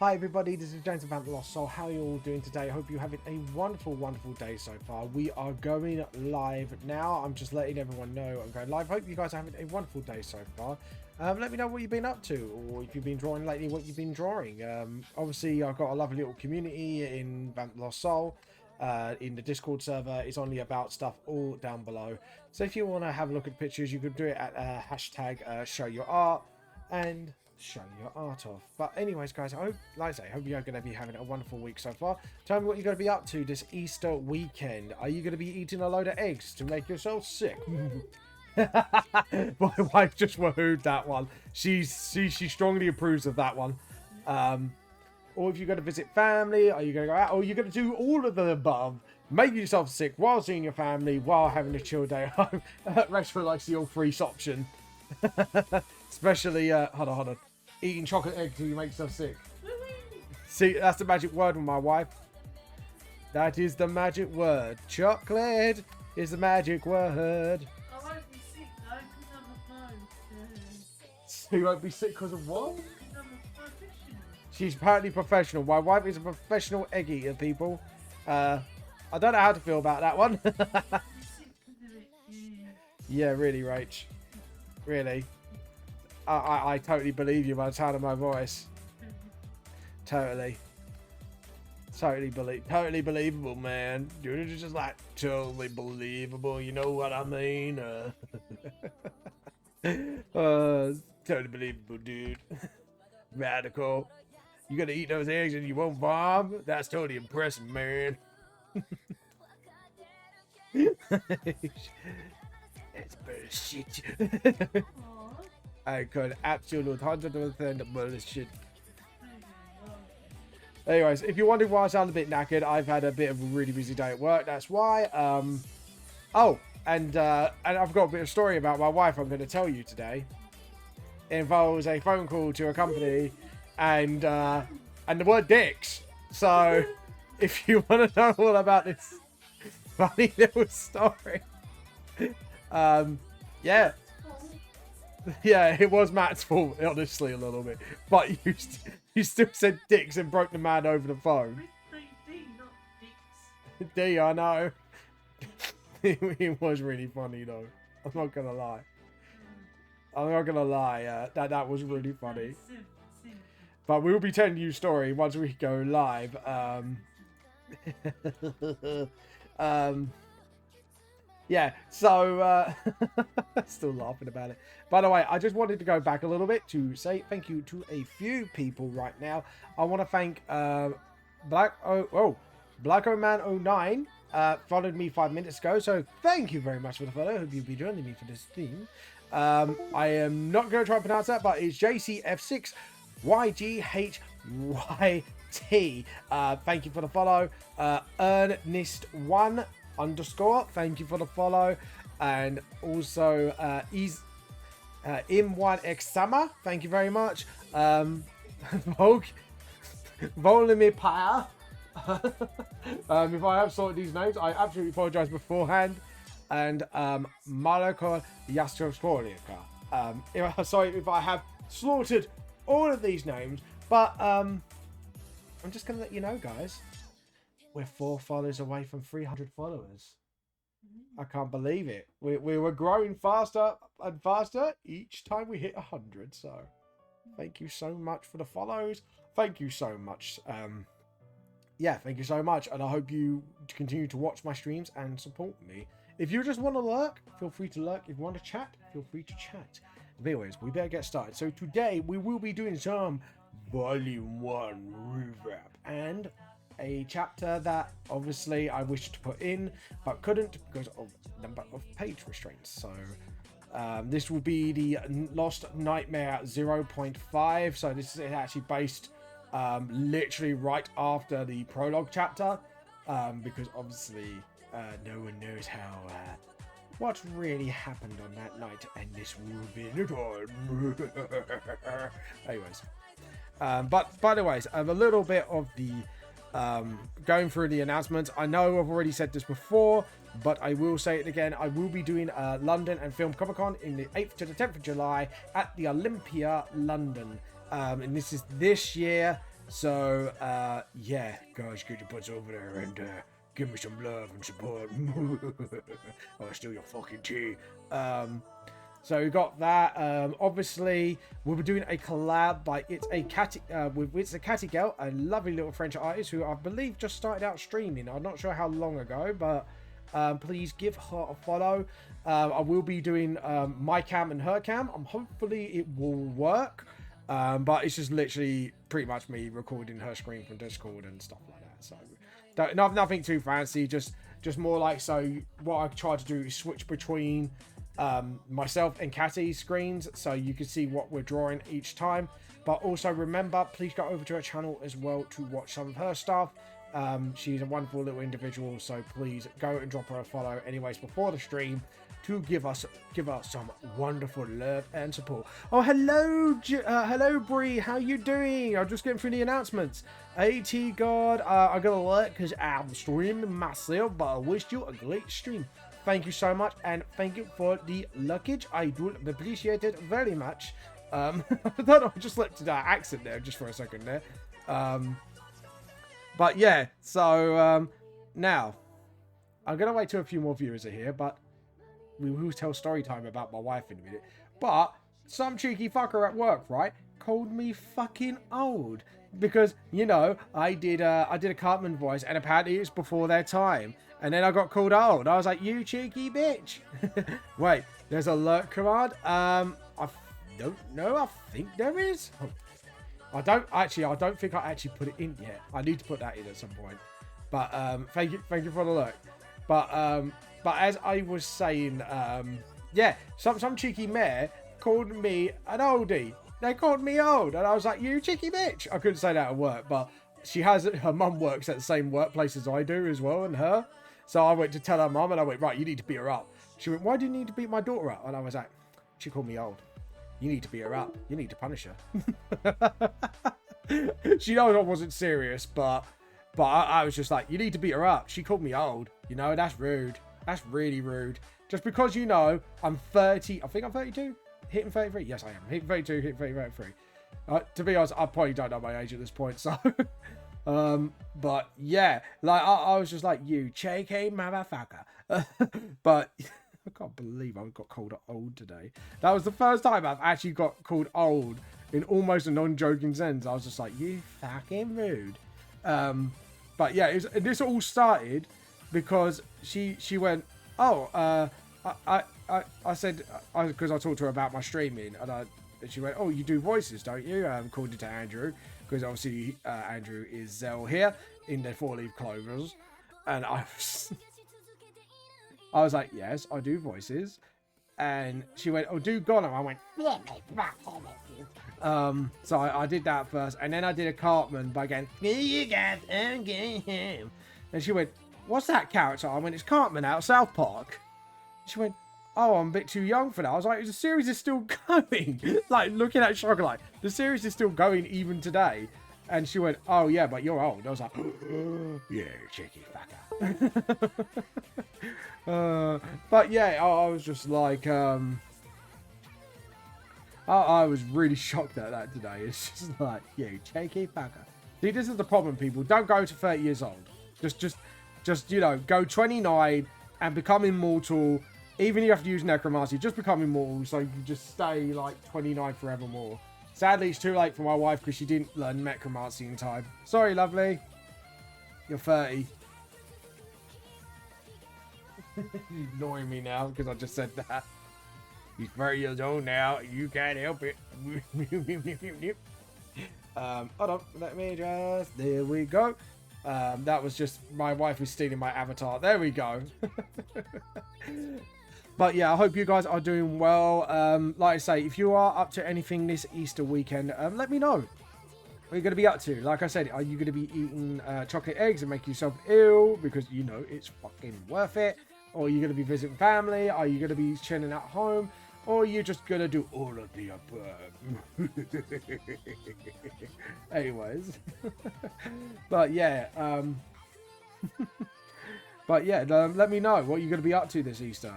Hi everybody, this is James of Revamp Lost Soul. How are you all doing today? I hope you're having a wonderful, wonderful day so far. We are going live now. I'm just letting everyone know I'm going live. Hope you guys are having a wonderful day so far. Let me know what you've been up to, or if you've been drawing lately, what you've been drawing. Obviously, I've got a lovely little community in Revamp Lost Soul. In the Discord server. It's only about stuff all down below. So if you want to have a look at pictures, you could do it at hashtag show your art and show your art off. But anyways, guys, I hope, like I say, hope you're going to be having a wonderful week so far. Tell me what you're going to be up to this Easter weekend. Are you going to be eating a load of eggs to make yourself sick? My wife just woohooed that one. She strongly approves of that one. Or if you're going to visit family, are you going to go out? Or are you going to do all of the above? Make yourself sick while seeing your family, while having a chill day at home. Restaurant likes the all-fresh option. Especially, hold on. Eating chocolate eggs till you make yourself sick. See, that's the magic word with my wife. That is the magic word. Chocolate is the magic word. I won't be sick though, because I'm a pro. So you won't be sick because of what? Because I'm a professional. She's apparently professional. My wife is a professional egg eater, people. I don't know how to feel about that one. Be sick because of it. Yeah, really, Rach. Really. I totally believe you by the sound of my voice. Totally. Totally believable, man. Dude, it's just like totally believable. You know what I mean? Totally believable, dude. Radical. You gonna eat those eggs and you won't bomb? That's totally impressive, man. It's bullshit. I could absolute 100% bullshit. Anyways, if you're wondering why I sound a bit knackered, I've had a bit of a really busy day at work. That's why. Oh, and I've got a bit of story about my wife I'm going to tell you today. It involves a phone call to a company and the word dicks. So, if you want to know all about this funny little story, yeah. Yeah, it was Matt's fault, honestly, a little bit. But you still said dicks and broke the man over the phone. D, not dicks. D, I know. It was really funny, though. I'm not going to lie. I'm not going to lie. That was really funny. Sim. But we'll be telling you a story once we go live. Yeah, so, still laughing about it. By the way, I just wanted to go back a little bit to say thank you to a few people right now. I want to thank Blackoman09 followed me 5 minutes ago, so thank you very much for the follow. Hope you'll be joining me for this stream. I am not going to try and pronounce that, but it's JCF6YGHYT. Thank you for the follow. Ernest1 _ thank you for the follow, and also Im1X Summer, thank you very much. Volodymyr Paya. If I have sorted these names, I absolutely apologize beforehand. And Marko Yastrovskolika. Sorry if I have slaughtered all of these names, but I'm just gonna let you know, guys. We're 4 followers away from 300 followers. I can't believe it. We were growing faster and faster each time we hit 100. So thank you so much for the follows. Thank you so much. Yeah, thank you so much. And I hope you continue to watch my streams and support me. If you just want to lurk, feel free to lurk. If you want to chat, feel free to chat. But anyways, we better get started. So today we will be doing some Volume 1 Revamp and a chapter that obviously I wished to put in but couldn't because of number of page restraints. So this will be the Lost Nightmare 0.5. So this is actually based literally right after the prologue chapter, because obviously no one knows how what really happened on that night, and this will be it all. Anyways, but by the way, a little bit of the going through the announcements. I know I've already said this before, but I will say it again. I will be doing London and Film Comic Con in the 8th to the 10th of July at the Olympia, London. And this is this year. So, yeah, guys, get your butts over there and give me some love and support. I'll steal your fucking tea. So we got that. Obviously, we'll be doing a collab by It's a Catty Girl, a lovely little French artist who I believe just started out streaming. I'm not sure how long ago, but please give her a follow. I will be doing my cam and her cam. Hopefully it will work. But it's just literally pretty much me recording her screen from Discord and stuff like that. So nothing too fancy. Just more like, so what I try to do is switch between myself and Catty's screens so you can see what we're drawing each time. But also remember, please go over to her channel as well to watch some of her stuff. She's a wonderful little individual, so please go and drop her a follow anyways before the stream to give us some wonderful love and support. Oh, hello Bree, how you doing? I'm just getting through the announcements. AT God, I gotta let because I'm streaming myself, but I wish you a great stream. Thank you so much, and thank you for the luggage. I do appreciate it very much. I don't know, I just let that accent there just for a second there. But yeah, so now I'm gonna wait till a few more viewers are here, but we will tell story time about my wife in a minute. But some cheeky fucker at work, right, called me fucking old because, you know, I did a Cartman voice and apparently it's before their time, and then I got called old. I was like, you cheeky bitch. Wait, there's a alert command. I don't know. I think there is. I don't think I actually put it in yet. I need to put that in at some point. But thank you for the alert. But as I was saying, yeah, some cheeky mare called me an oldie. They called me old, and I was like, you cheeky bitch. I couldn't say that at work, but her mum works at the same workplace as I do as well, and her. So I went to tell her mum, and I went, right, you need to beat her up. She went, why do you need to beat my daughter up? And I was like, she called me old. You need to beat her up. You need to punish her. She knows I wasn't serious, but I was just like, you need to beat her up. She called me old. You know, that's rude. That's really rude. Just because, you know, I'm 30. I think I'm 32. Hitting 33. Yes, I am. Hitting 32. Hitting 33. To be honest, I probably don't know my age at this point. So, but yeah, like I was just like, you JK motherfucker. But I can't believe I got called old today. That was the first time I've actually got called old in almost a non-joking sense. I was just like, you fucking rude. But yeah, this all started because she went, oh, I said, because I talked to her about my streaming, and she went, oh, you do voices, don't you? According to Andrew, because obviously Andrew is Zell here in the 4-leaf clovers, and I was like, yes, I do voices. And she went, oh, do Gollum. I went, so I did that first, and then I did a Cartman by going, you guys, I'm getting him. And she went, what's that character? I went, it's Cartman out of South Park. She went, oh, I'm a bit too young for that. I was like, the series is still going. Like, looking at Sugar, like, the series is still going even today. And she went, oh, yeah, but you're old. I was like, yeah, cheeky fucker. But yeah, I was just like, I was really shocked at that today. It's just like, yeah, cheeky fucker. See, this is the problem, people. Don't go to 30 years old. Just you know, go 29 and become immortal. Even if you have to use necromancy, just become immortal so you can just stay like 29 forevermore. Sadly, it's too late for my wife because she didn't learn necromancy in time. Sorry, lovely. You're 30. You're ignoring me now because I just said that. He's 30 years old now. You can't help it. Hold on. Let me just... There we go. That was just... My wife is stealing my avatar. There we go. But yeah, I hope you guys are doing well. Like I say, if you are up to anything this Easter weekend, let me know. What are you going to be up to? Like I said, are you going to be eating chocolate eggs and make yourself ill? Because, you know, it's fucking worth it. Or are you going to be visiting family? Are you going to be chilling at home? Or are you just going to do all of the above? Anyways. But yeah, but yeah, let me know what you're going to be up to this Easter.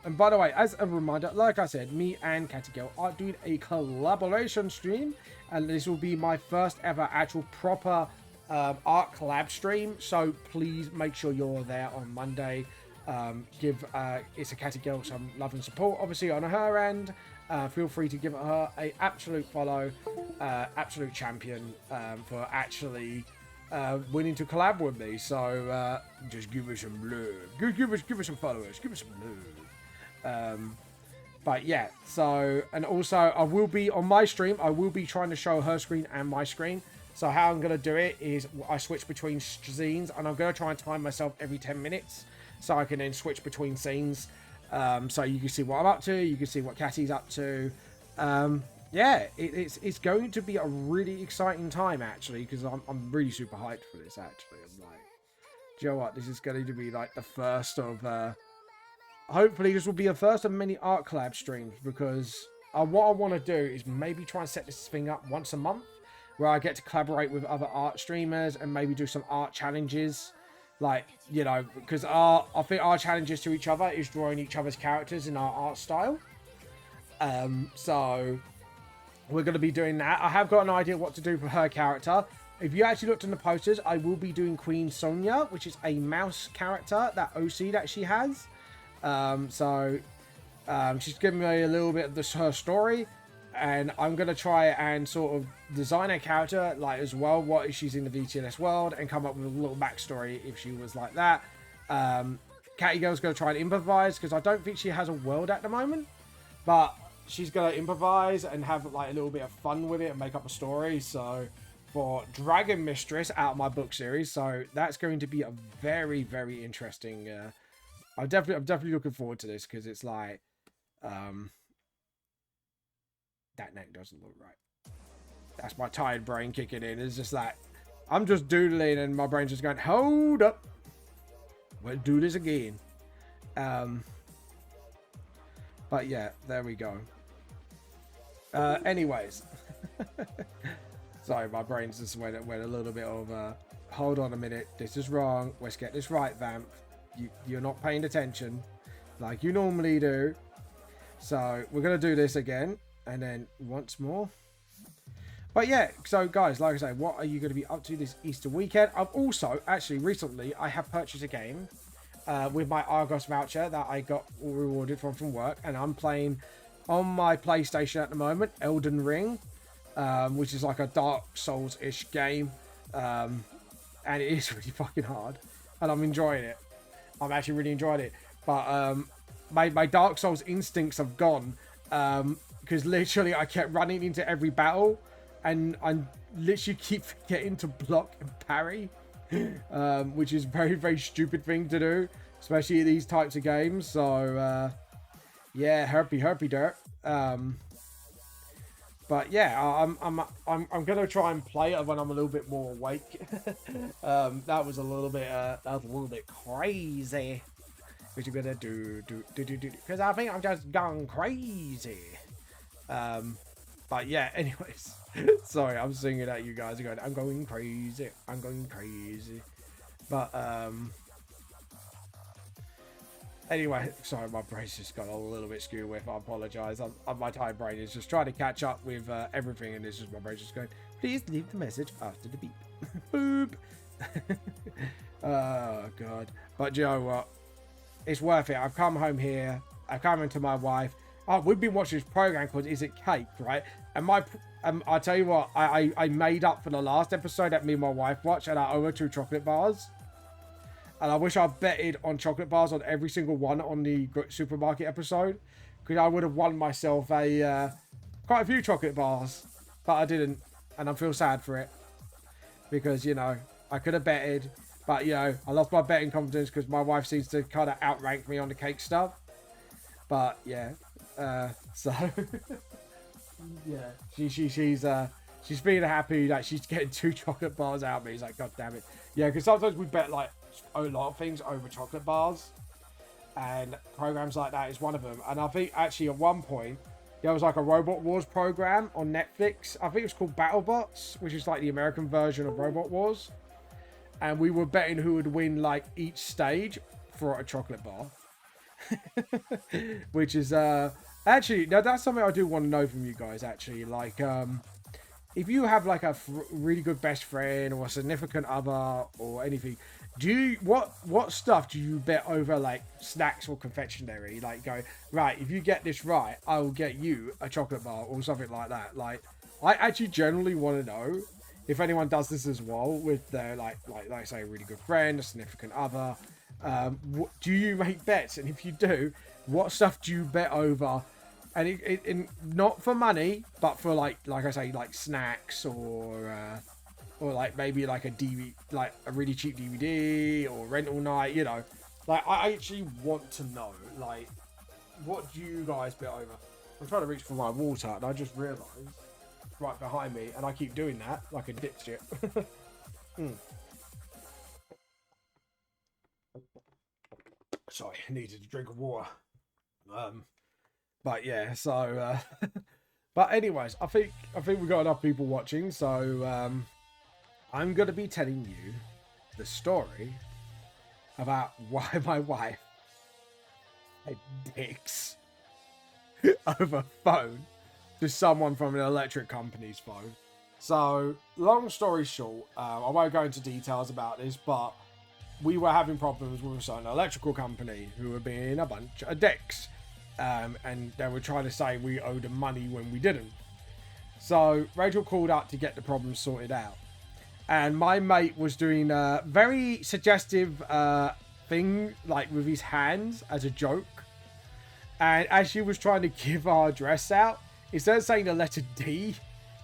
And by the way, as a reminder, like I said, me and Catty Girl are doing a collaboration stream. and this will be my first ever actual proper art collab stream. So please make sure you're there on Monday. Give It's a Catty Girl some love and support, obviously, on her end. Feel free to give her a absolute follow, absolute champion, for actually willing to collab with me. So just give her some love, give her some followers, give her some love. But yeah, so, and also I will be on my stream, I will be trying to show her screen and my screen. So how I'm going to do it is I switch between scenes, and I'm going to try and time myself every 10 minutes so I can then switch between scenes. So you can see what I'm up to, you can see what Catty's up to. Yeah, it's going to be a really exciting time, actually, because I'm really super hyped for this, actually. I'm like, do you know what, this is going to be like the first of... hopefully this will be a first of many art collab streams, because what I want to do is maybe try and set this thing up once a month, where I get to collaborate with other art streamers and maybe do some art challenges. Like, you know, because I think our challenges to each other is drawing each other's characters in our art style. So we're going to be doing that. I have got an idea what to do for her character. If you actually looked in the posters, I will be doing Queen Sonia, which is a mouse character, that OC that she has. She's giving me a little bit of her story, and I'm going to try and sort of design a character, like, as well, what if she's in the VTLS world, and come up with a little backstory if she was like that. Catty Girl's going to try and improvise, because I don't think she has a world at the moment, but she's going to improvise and have, like, a little bit of fun with it and make up a story. So for Dragon Mistress out of my book series, so that's going to be a very, very interesting... I'm definitely looking forward to this, because it's like, that neck doesn't look right. That's my tired brain kicking in. It's just like, I'm just doodling and my brain's just going, hold up, we'll do this again. But yeah, there we go. Anyways, sorry, my brain's just went a little bit over. Hold on a minute, this is wrong. Let's get this right, Vamp. You're not paying attention like you normally do. So we're going to do this again, and then once more. But yeah, so guys, like I say, what are you going to be up to this Easter weekend? I've also, actually, recently, I have purchased a game with my Argos voucher that I got rewarded from work, and I'm playing on my PlayStation at the moment, Elden Ring, which is like a Dark Souls-ish game, and it is really fucking hard, and I'm enjoying it. I'm actually really enjoying it, but my Dark Souls instincts have gone, because literally I kept running into every battle, and I literally keep forgetting to block and parry, which is a very, very stupid thing to do, especially in these types of games. So yeah, herpy dirt. But yeah, I'm gonna try and play it when I'm a little bit more awake. That was a little bit crazy. What you gonna do? Because I think I'm just gone crazy. But yeah, anyways, sorry, I'm singing at you guys again. I'm going crazy. I'm going crazy. But anyway, sorry, my brain's just got a little bit skewed with. I apologise. My tired brain is just trying to catch up with everything, and this is my brain's just going, please leave the message after the beep. Boop. Oh, God. But you know what? It's worth it. I've come home here. I've come into my wife. Oh, we've been watching this program called Is It Cake, right? And I'll tell you what, I made up for the last episode that me and my wife watched, and I owe her 2 chocolate bars. And I wish I betted on chocolate bars on every single one on the supermarket episode, because I would have won myself quite a few chocolate bars, but I didn't, and I feel sad for it, because, you know, I could have betted, but, you know, I lost my betting confidence because my wife seems to kind of outrank me on the cake stuff. But yeah, so yeah, she's feeling happy that she's getting 2 chocolate bars out of me. He's like, God damn it. Yeah, because sometimes we bet like a lot of things over chocolate bars, and programs like that is one of them. And I think actually at one point there was like a Robot Wars program on Netflix. I think it was called BattleBots, which is like the American version of Robot Wars. And we were betting who would win like each stage for a chocolate bar. Which is actually, now that's something I do want to know from you guys, actually. Like if you have like a really good best friend or a significant other or anything, what stuff do you bet over like snacks or confectionery? Like go, right, if you get this right, I will get you a chocolate bar or something like that. Like, I actually generally want to know if anyone does this as well with their like I say, a really good friend, a significant other. Do you make bets? And if you do, what stuff do you bet over? And it not for money, but for like I say, like snacks or like maybe like a DVD, like a really cheap DVD or rental night. You know, like I actually want to know, like, what do you guys bet over? I'm trying to reach for my water, and I just realised it's right behind me, and I keep doing that like a dipshit. Sorry, I needed a drink of water. But yeah, so but anyways, I think we've got enough people watching, so I'm gonna be telling you the story about why my wife had dicks over phone to someone from an electric company's phone. So long story short, I won't go into details about this, but we were having problems with a certain electrical company who were being a bunch of dicks. And they were trying to say we owed them money when we didn't. So Rachel called out to get the problem sorted out. And my mate was doing a very suggestive thing, like with his hands as a joke. And as she was trying to give our address out, instead of saying the letter D,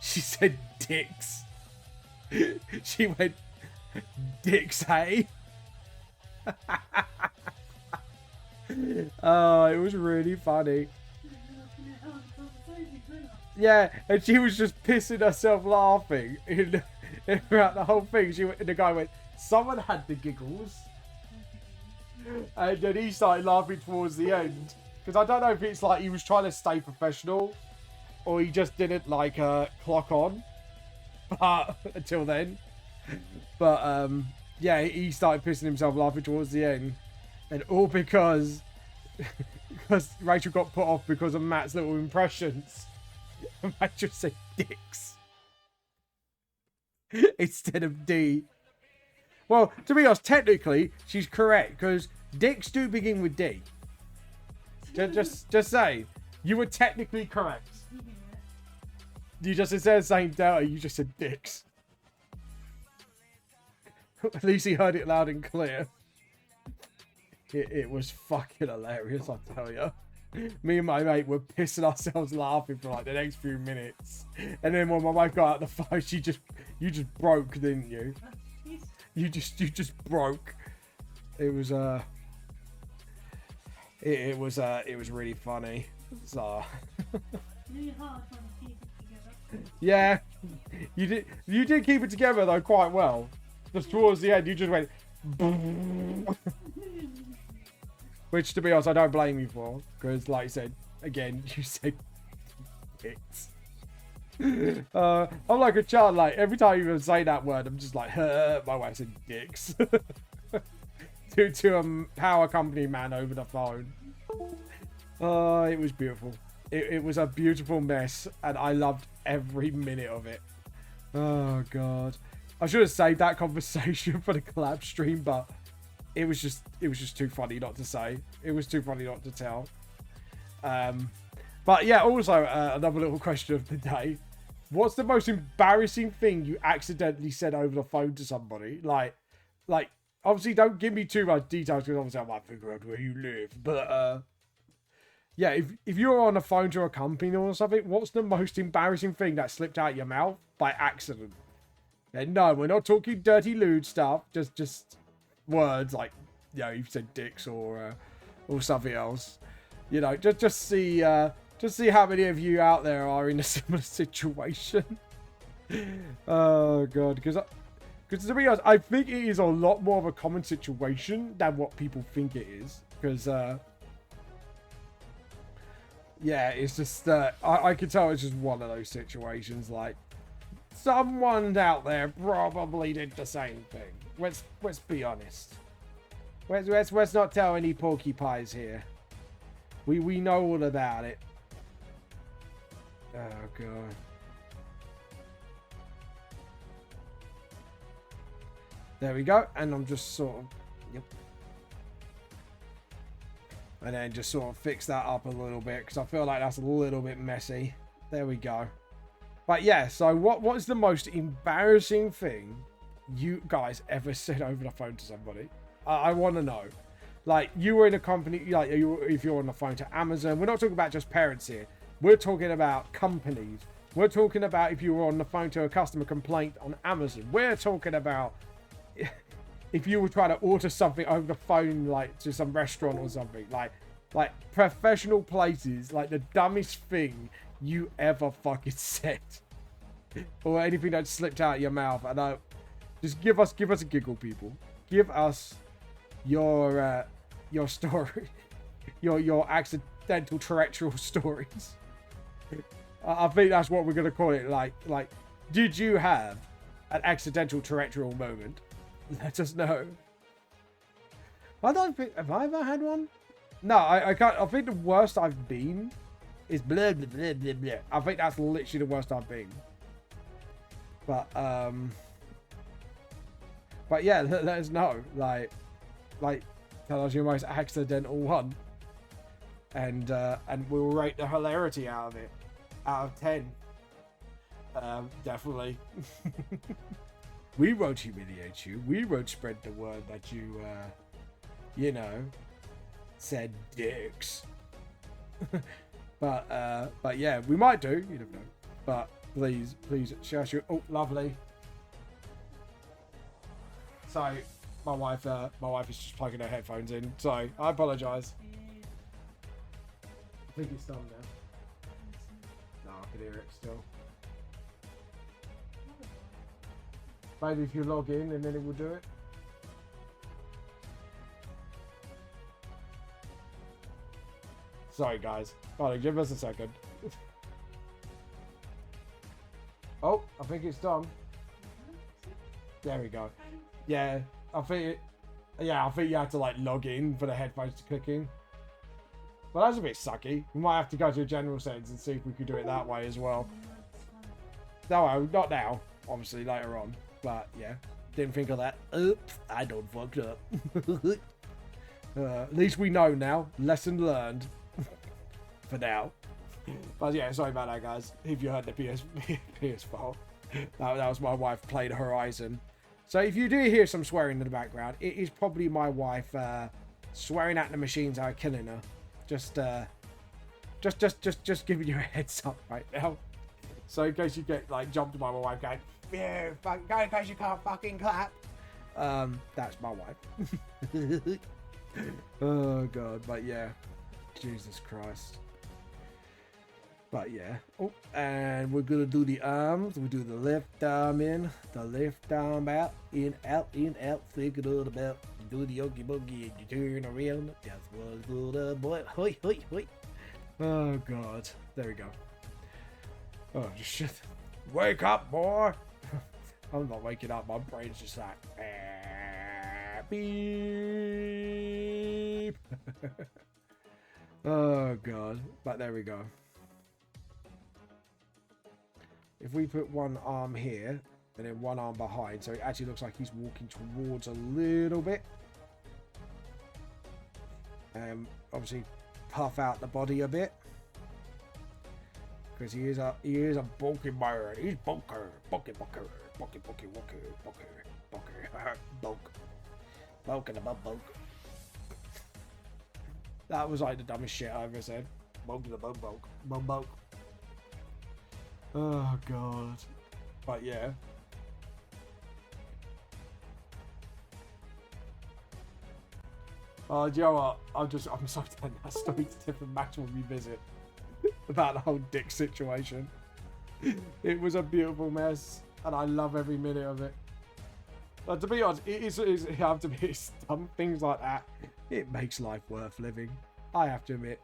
she said dicks. She went, dicks, hey? Oh, it was really funny. Yeah, and she was just pissing herself laughing throughout the whole thing. The guy went, someone had the giggles. And then he started laughing towards the end. Because I don't know if it's like he was trying to stay professional or he just didn't like clock on. But until then. But yeah, he started pissing himself laughing towards the end. And all because Rachel got put off because of Matt's little impressions. Matt just said dicks instead of D. Well, to be honest, technically she's correct because dicks do begin with D. Just say you were technically correct. You just, instead of saying delta, you just said dicks. At least he heard it loud and clear. It was fucking hilarious, I tell you. Me and my mate were pissing ourselves laughing for like the next few minutes. And then when my wife got out the phone, you just broke, didn't you? You just broke. It was it was really funny. So yeah, you did keep it together though quite well. Just towards the end, you just went. Which, to be honest, I don't blame you for, because, like I said, again, you said dicks. I'm like a child. Like every time you say that word, I'm just like, my wife said dicks to a power company man over the phone. It was beautiful. It was a beautiful mess, and I loved every minute of it. Oh god, I should have saved that conversation for the collab stream, but it was just too funny not to say. It was too funny not to tell. But yeah, also another little question of the day. What's the most embarrassing thing you accidentally said over the phone to somebody? Like obviously don't give me too much details because obviously I might figure out where you live. But yeah, if you're on the phone to a company or something, what's the most embarrassing thing that slipped out your mouth by accident? And no, we're not talking dirty lewd stuff. Just words like, you know, you've said dicks or something else. You know, just see how many of you out there are in a similar situation. Oh god, because to be honest, I think it is a lot more of a common situation than what people think it is. Because yeah, it's just I can tell it's just one of those situations. Like someone out there probably did the same thing. Let's be honest. Let's not tell any porcupines here. We know all about it. Oh god. There we go. And I'm just sort of, yep. And then just sort of fix that up a little bit because I feel like that's a little bit messy. There we go. But yeah, so what is the most embarrassing thing you guys ever said over the phone to somebody? I want to know. Like, you were in a company, like, if you're on the phone to Amazon, we're not talking about just parents here. We're talking about companies. We're talking about if you were on the phone to a customer complaint on Amazon. We're talking about if you were trying to order something over the phone, like to some restaurant or something. Like professional places, like the dumbest thing you ever fucking said. Or anything that slipped out of your mouth. I know. Just give us a giggle, people. Give us your story. your accidental terrestrial stories. I think that's what we're gonna call it. Like, did you have an accidental terrestrial moment? Let us know. I don't think, have I ever had one? No, I can't. I think the worst I've been is blah blah blah blah blah. I think that's literally the worst I've been. But yeah, let us know. Like, tell us your most accidental one, and we'll rate the hilarity out of it, out of 10. Definitely. We won't humiliate you. We won't spread the word that you, you know, said dicks. But yeah, we might do. You never know. But please share your. Oh, lovely. So, my wife is just plugging her headphones in. So I apologise. I think it's done now. No, I can hear it still. Maybe if you log in and then it will do it. Sorry guys. Hold on, give us a second. Oh, I think it's done. There we go. Yeah, I think you have to like log in for the headphones to click in. But that's a bit sucky. We might have to go to general settings and see if we could do it that way as well. No, not now. Obviously later on. But yeah, didn't think of that. Oops, I done fucked up. At least we know now. Lesson learned. For now. But yeah, sorry about that, guys. If you heard the PS4, that was my wife playing Horizon. So if you do hear some swearing in the background, it is probably my wife swearing at the machines that are killing her. Just giving you a heads up right now. So in case you get like jumped by my wife going, yeah, fucking go in case you can't fucking clap. That's my wife. Oh god, but yeah, Jesus Christ. But yeah, oh, and we're gonna do the arms. We do the left arm in, the left arm out, in, out, flick it all about. Do the yogi boogie and you turn around. That's what's good, boy. Hoi, hoi, hoi. Oh god, there we go. Oh shit! Wake up, boy! I'm not waking up. My brain's just like beep. Oh god, but there we go. If we put one arm here and then one arm behind, so it actually looks like he's walking towards a little bit. Obviously puff out the body a bit. Because he is a bulky bird. He's bulker. Bulky. Bulk and above bulk. That was like the dumbest shit I ever said. Bulk and above bulk. Bulk. Oh god. But yeah. Oh, do you know what? I'm so telling that story to different match when we visit. About the whole dick situation. It was a beautiful mess, and I love every minute of it. But to be honest, you have to be dumb things like that. It makes life worth living. I have to admit,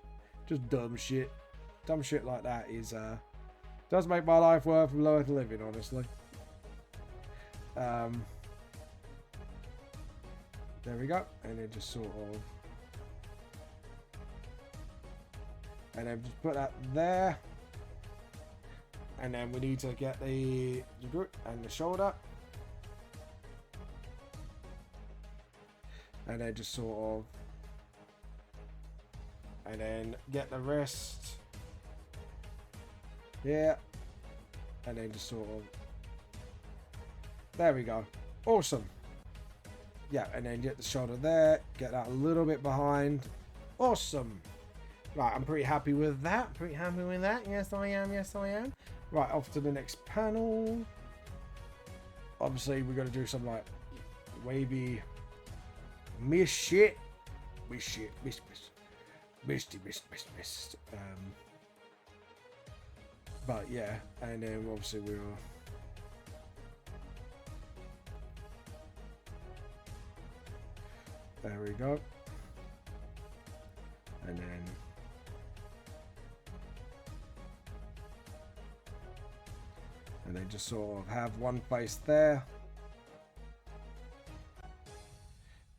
just dumb shit like that does make my life worth living, honestly. There we go, and then just sort of. And then just put that there. And then we need to get the grip and the shoulder. and then just sort of, and then get the rest. Yeah, and then just sort of. There we go. Awesome. Yeah, and then get the shoulder there. Get that a little bit behind. Awesome. Right, I'm pretty happy with that. Pretty happy with that. Yes, I am. Yes, I am. Right, off to the next panel. Obviously, we're going to do some, like, wavy mist shit. Mist. But, yeah. And then, obviously, we'll... There we go. And then... And then just sort of have one place there.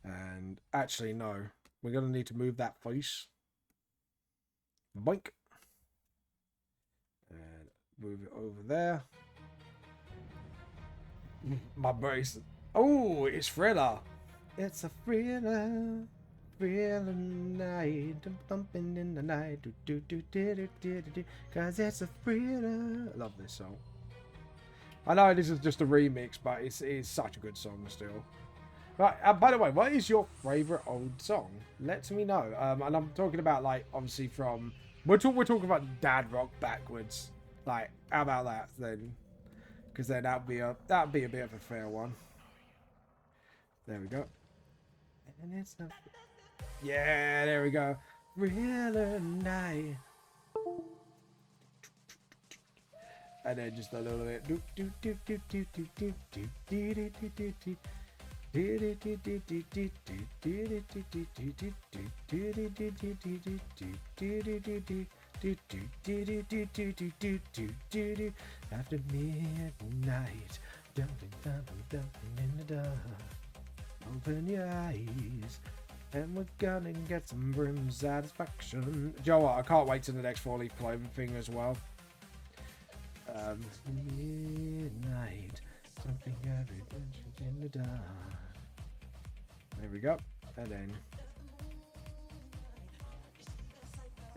And actually, no. We're going to need to move that face. Boink. And move it over there. My brace. Oh, it's Thriller. It's a thriller. Thriller night. Bumping in the night. Cause it's a thriller. I love this song. I know this is just a remix, but it's such a good song still. Right, by the way, what is your favourite old song? Let me know. And I'm talking about, like, obviously from... We're talking about dad rock backwards. Like, how about that then? Because then that'd be a bit of a fair one. There we go. And it's a... Yeah, there we go. Thriller night. And then just a little bit. After midnight, dumping in the dark. Open your eyes, and we're gonna get some brim satisfaction. Do you know what? I can't wait till the next 4-leaf clover thing as well. Midnight, something in the dark. There we go. And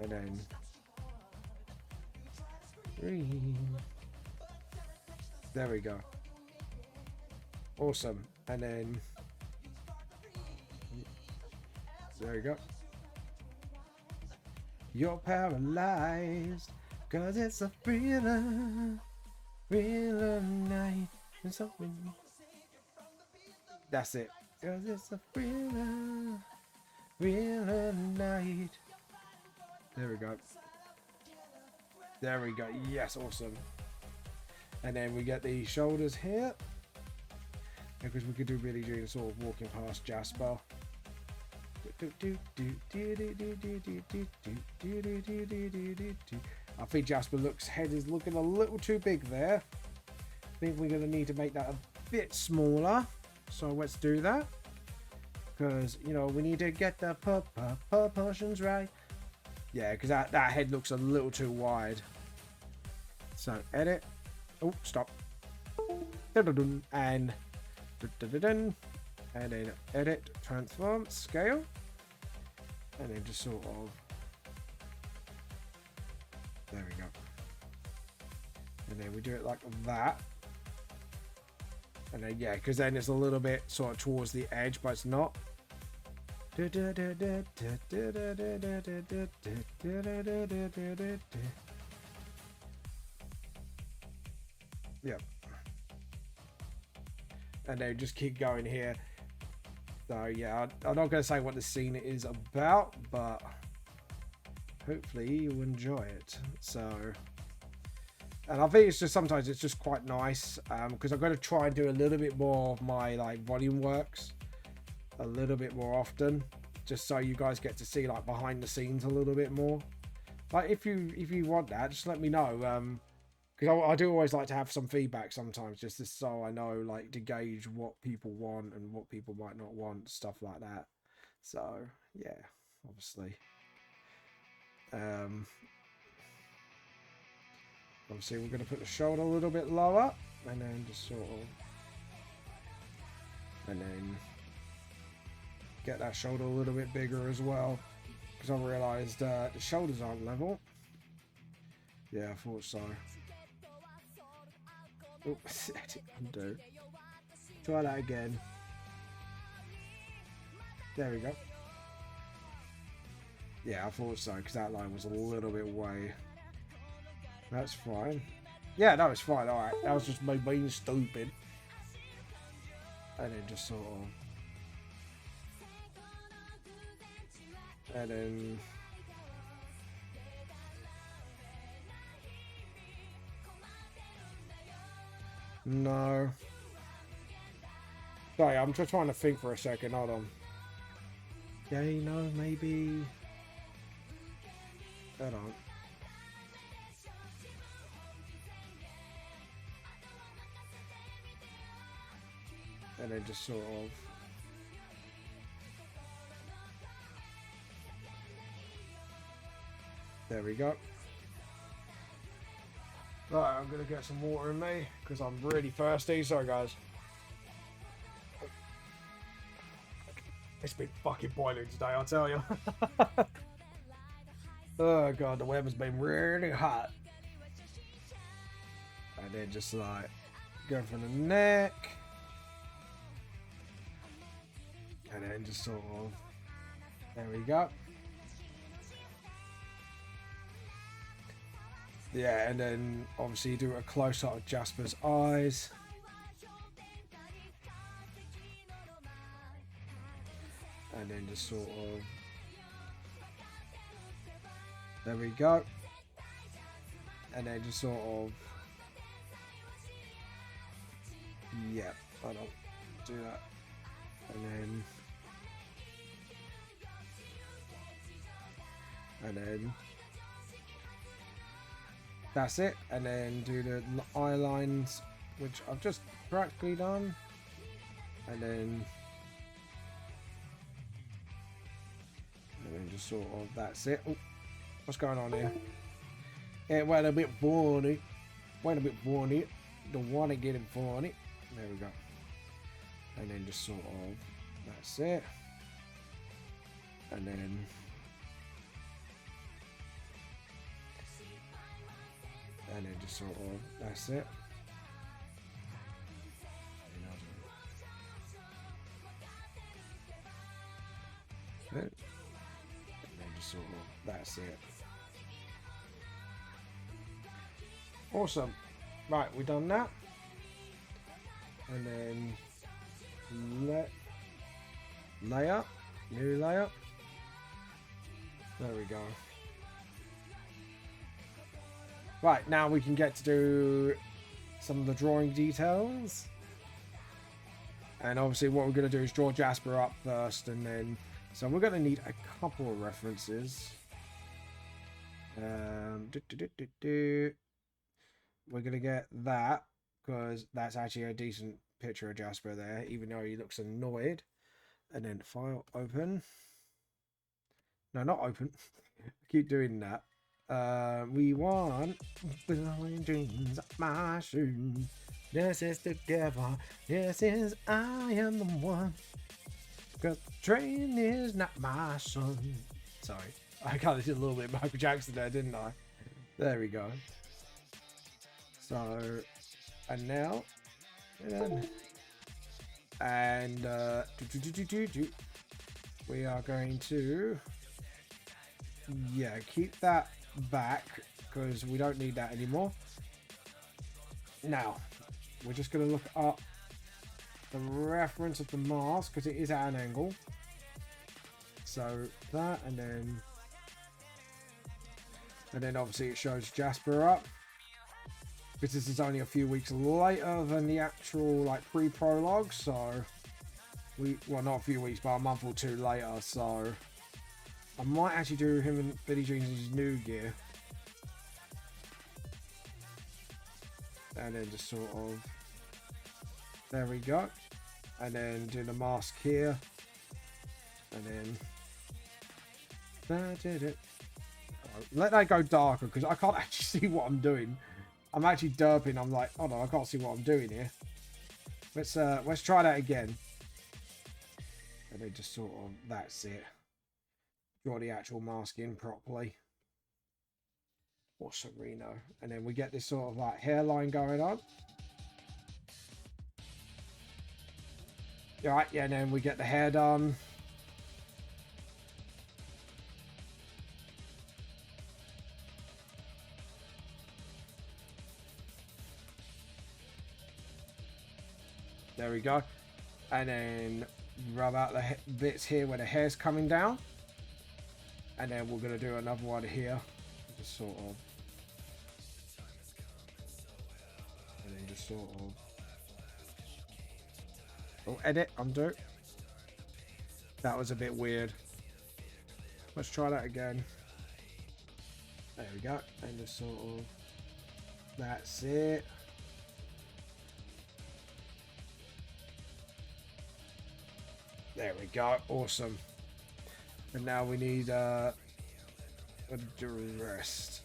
then green. There we go. Awesome. And then there we go. You're paralyzed. Cause it's a thriller night. And so that's it. Cause it's a thriller night. There we go. There we go. Yes, awesome. And then we get the shoulders here. Because we could do Billie Jean sort of walking past Jasper. I think Jasper head is looking a little too big there. I think we're going to need to make that a bit smaller. So let's do that. Because, you know, we need to get the proportions right. Yeah, because that head looks a little too wide. So edit. Oh, stop. And and then edit, transform, scale. And then just sort of... There we go. And then we do it like that. And then, yeah, because then it's a little bit sort of towards the edge, but it's not. Yep. And then just keep going here. So, yeah, I'm not going to say what the scene is about, but... hopefully you'll enjoy it. So, and I think it's just sometimes it's just quite nice because I've got to try and do a little bit more of my like volume works a little bit more often, just so you guys get to see like behind the scenes a little bit more. Like if you want that, just let me know because I do always like to have some feedback sometimes, just so I know like to gauge what people want and what people might not want, stuff like that. So yeah, obviously. Obviously we're going to put the shoulder a little bit lower and then just sort of and then get that shoulder a little bit bigger as well, because I realised the shoulders aren't level. Yeah, I thought so. Oh, undo. Try that again. There we go. Yeah, I thought so, because that line was a little bit way. That's fine. Yeah, no, it's fine. Alright, that was just me being stupid. And then just sort of... And then... No. Sorry, I'm just trying to think for a second. Hold on. Yeah, no, maybe... Hold on. And then just sort of... There we go. Right, I'm gonna get some water in me because I'm really thirsty. Sorry, guys. It's been fucking boiling today, I'll tell you. Oh god, the weather's been really hot. And then just like go for the neck. And then just sort of, there we go. Yeah, and then obviously do a close up of Jasper's eyes. And then just sort of, there we go. And then just sort of, yeah, I don't do that. And then that's it. And then do the eye lines, which I've just practically done. And then just sort of, that's it. Oh, what's going on here? It went a bit funny. Went a bit funny. Don't want to get it funny. There we go. And then just sort of, that's it. And then just sort of, that's it. And then just sort of, that's it. Awesome. Right, we've done that. And then layer, new layer. There we go. Right, now we can get to do some of the drawing details. And obviously what we're going to do is draw Jasper up first, and then, so we're going to need a couple of references. We're going to get that, because that's actually a decent picture of Jasper there, even though he looks annoyed. And then file, open. No, not open. I keep doing that. We want blowing dreams up my shoes. This is together. This is I am the one. Cause the train is not my son. Sorry, I kind of did a little bit of Michael Jackson there, didn't I? There we go. So, and now, and we are going to, yeah, keep that back because we don't need that anymore. Now, we're just going to look up the reference of the mask because it is at an angle. So that, and then obviously it shows Jasper up. Because this is only a few weeks later than the actual like pre-prologue, so well, not a few weeks, but a month or two later. So I might actually do him and Billie Jean's new gear, and then just sort of, there we go, and then do the mask here, and then let that go darker because I can't actually see what I'm doing. I'm actually derping. I'm like, oh no, I can't see what I'm doing here. Let's try that again. And then just sort of, that's it. Draw the actual mask in properly. Or Sereno. And then we get this sort of like hairline going on. Alright, yeah, and then we get the hair done. There we go. And then rub out the bits here where the hair's coming down. And then we're going to do another one here. Just sort of. And then just sort of. Oh, edit, undo. That was a bit weird. Let's try that again. There we go. And just sort of. That's it. There we go. Awesome. And now we need the rest.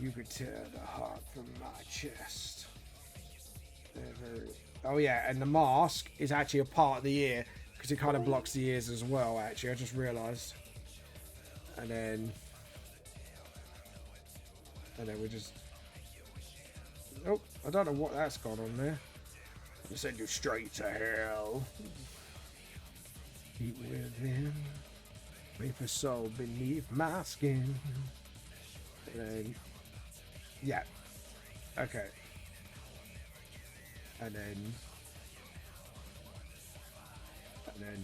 You could tear the heart from my chest. Oh yeah, and the mask is actually a part of the ear because it kind of blocks the ears as well. Actually, I just realised. And then we just. Oh, I don't know what that's got on there. I'll send you straight to hell. Deep within, vapor soul beneath my skin. And then, yeah, okay. And then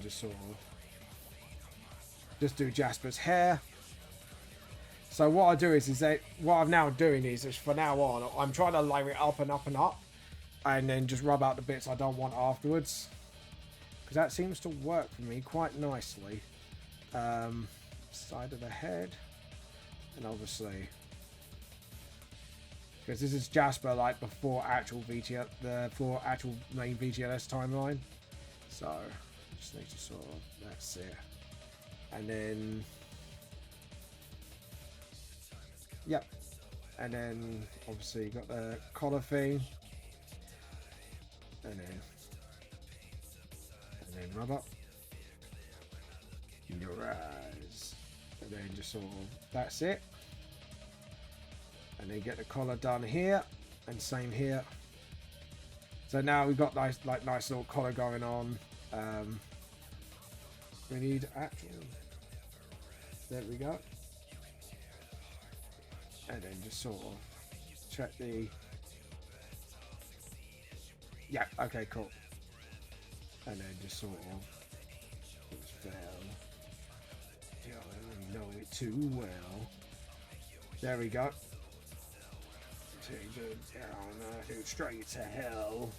just sort of just do Jasper's hair. So what I do is that what I'm now doing is for now on, I'm trying to layer it up and up and up, and then just rub out the bits I don't want afterwards. Because that seems to work for me quite nicely. Side of the head. And obviously. Because this is Jasper like before actual VTL, before actual main VTLS timeline. So, just need to sort of, that's it. And then. Yep. And then obviously you got the collar thing. And then rub up in your eyes, and then just sort of, that's it. And then get the collar done here, and same here. So now we've got nice little collar going on. We need actual. There we go. And then just sort of check the. Yeah. Okay. Cool. And then just sort of you know it too well. There we go. Take it down, straight to hell.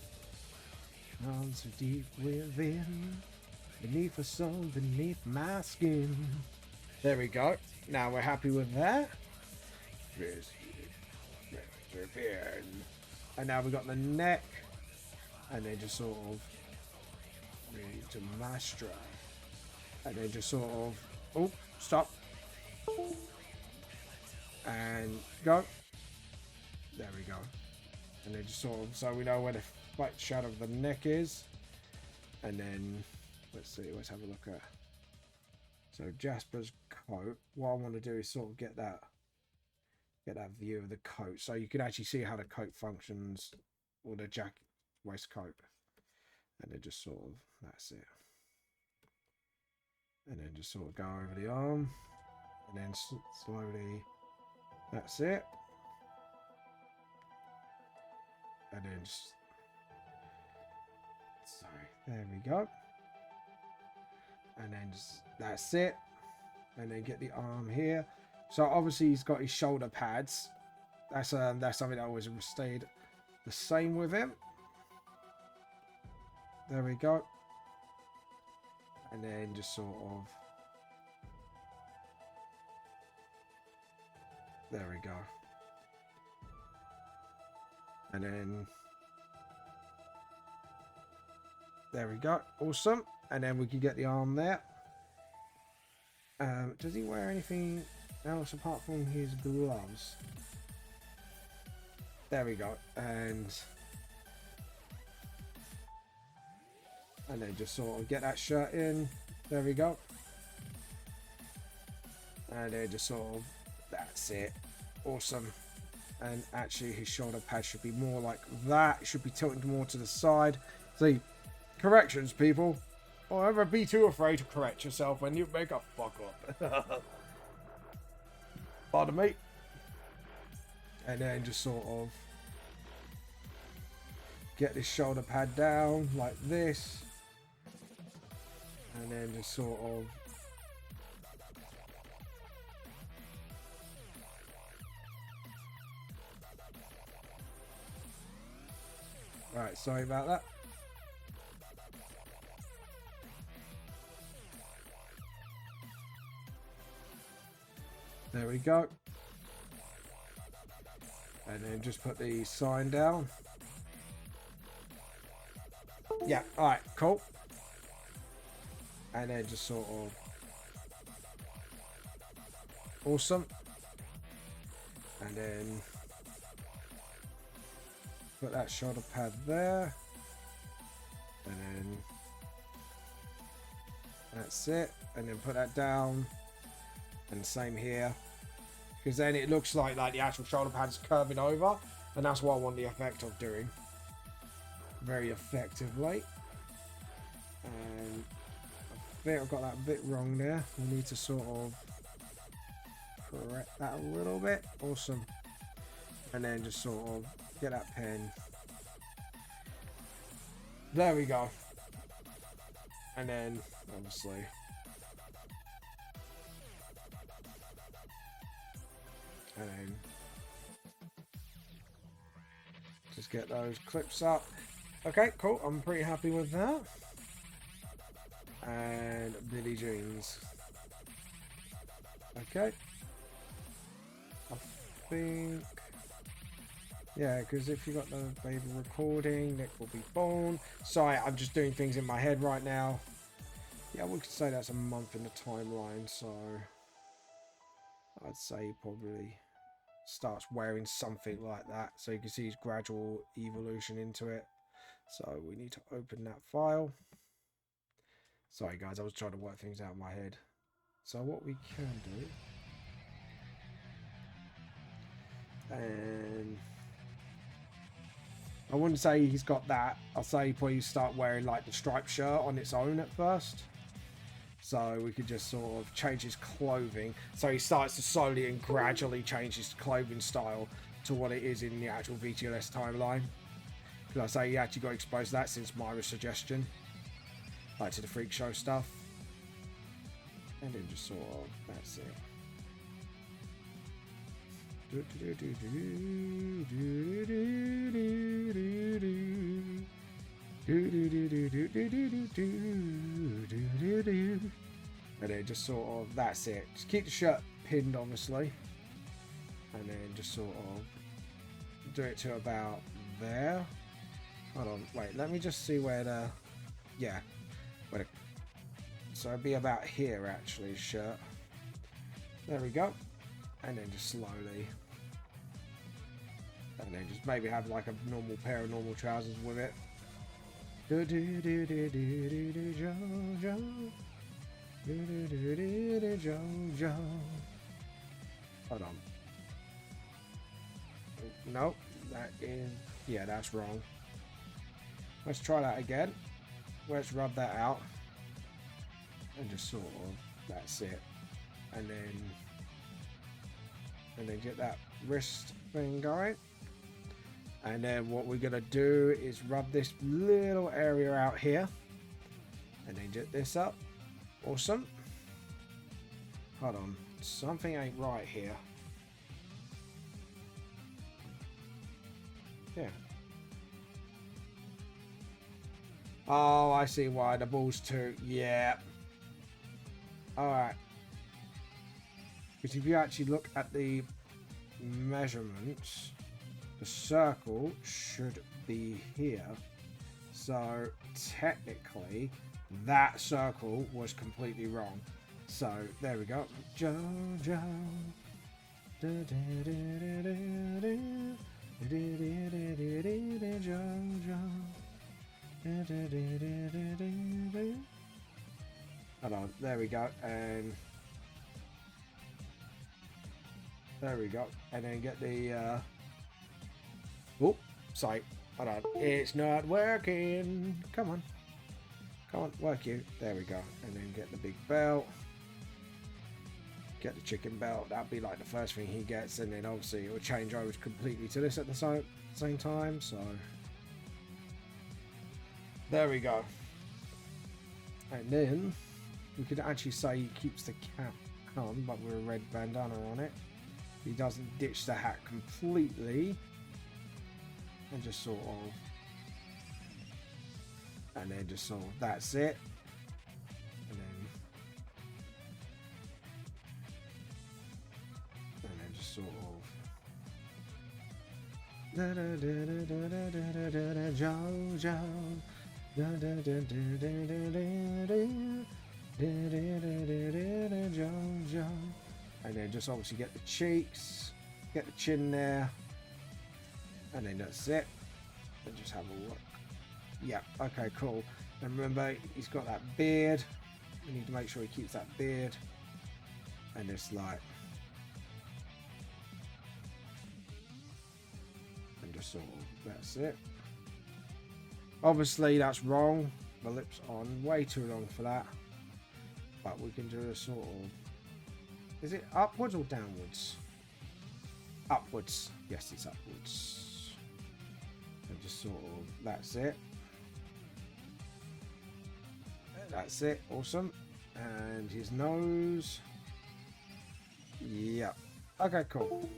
On so deep within, beneath a soul, beneath my skin. There we go. Now we're happy with that. And now we've got the neck, and then just sort of. To my stride, and then just sort of, oh, stop, and go. There we go. And then just sort of, so we know where the white shadow of the neck is. And then let's see, let's have a look at. So Jasper's coat. What I want to do is sort of get that view of the coat, so you can actually see how the coat functions, or the waistcoat. And then just sort of, that's it. And then just sort of go over the arm. And then slowly, that's it. And then just, sorry, there we go. And then just, that's it. And then get the arm here. So obviously he's got his shoulder pads. That's something that always stayed the same with him. There we go. And then just sort of. There we go. And then. There we go. Awesome. And then we can get the arm there. Does he wear anything else apart from his gloves? There we go. And then just sort of get that shirt in. There we go. And then just sort of, that's it. Awesome. And actually his shoulder pad should be more like that. It should be tilting more to the side. See, corrections, people. Don't ever be too afraid to correct yourself when you make a fuck up. Pardon me. And then just sort of get this shoulder pad down like this. And then just sort of right, sorry about that. There we go. And then just put the sign down. Yeah, alright, cool. And then just sort of awesome. And then put that shoulder pad there. And then that's it. And then put that down. And same here. Because then it looks like the actual shoulder pad's curving over. And that's what I want the effect of doing. Very effectively. And I think I've got that bit wrong there. We need to sort of correct that a little bit. Awesome. And then just sort of get that pen. There we go. And then obviously and then just get those clips up. Okay, cool. I'm pretty happy with that. And Billie Jeans. Okay. I think, yeah, because if you got the baby recording, Nick will be born. Sorry, I'm just doing things in my head right now. Yeah, we could say that's a month in the timeline, so I'd say he probably starts wearing something like that, so you can see his gradual evolution into it. So we need to open that file. Sorry guys, I was trying to work things out in my head. So what we can do, and I wouldn't say he's got that. I'll say he probably start wearing like the striped shirt on its own at first. So we could just sort of change his clothing. So he starts to slowly and gradually change his clothing style to what it is in the actual VTLS timeline. Because I say he actually got exposed to that since Myra's suggestion. Like to the freak show stuff. And then just sort of, that's it. And then just sort of, that's it. Just keep the shirt pinned, obviously. And then just sort of do it to about there. Hold on, wait, let me just see where the, yeah. Where the, so it'd be about here, actually, shirt. There we go. And then just slowly. And then just maybe have like a normal pair of normal trousers with it. Do do do do do do do Jojo. Do do do do do Jojo. Hold on. Nope, that is, yeah, that's wrong. Let's try that again. Let's rub that out. And just sort of, that's it. And then get that wrist thing going. And then what we're gonna do is rub this little area out here. And then get this up. Awesome. Hold on, something ain't right here. Yeah. Oh, I see why. The ball's too, yeah. Alright. Because if you actually look at the measurements, the circle should be here. So technically, that circle was completely wrong. So there we go. Jojo. Hold on, there we go, and there we go, and then get the oh, sorry, hold on, it's not working. Come on, work you. There we go, and then get the big belt, get the chicken belt. That'll be like the first thing he gets, and then obviously it will change over completely to this at the same time. So there we go, and then we could actually say he keeps the cap on, but with a red bandana on it. He doesn't ditch the hat completely, and just sort of, and then just sort of, that's it. And then just sort of Jojo, Jojo, and then just obviously get the cheeks, get the chin there, and then that's it. And just have a look. Yeah, okay, cool. And remember, he's got that beard. We need to make sure he keeps that beard. And it's like, and just sort of, that's it. Obviously, that's wrong. My lips are on way too long for that. But we can do a sort of, is it upwards or downwards? Upwards. Yes, it's upwards. And just sort of, that's it. That's it. Awesome. And his nose. Yep. Okay, cool.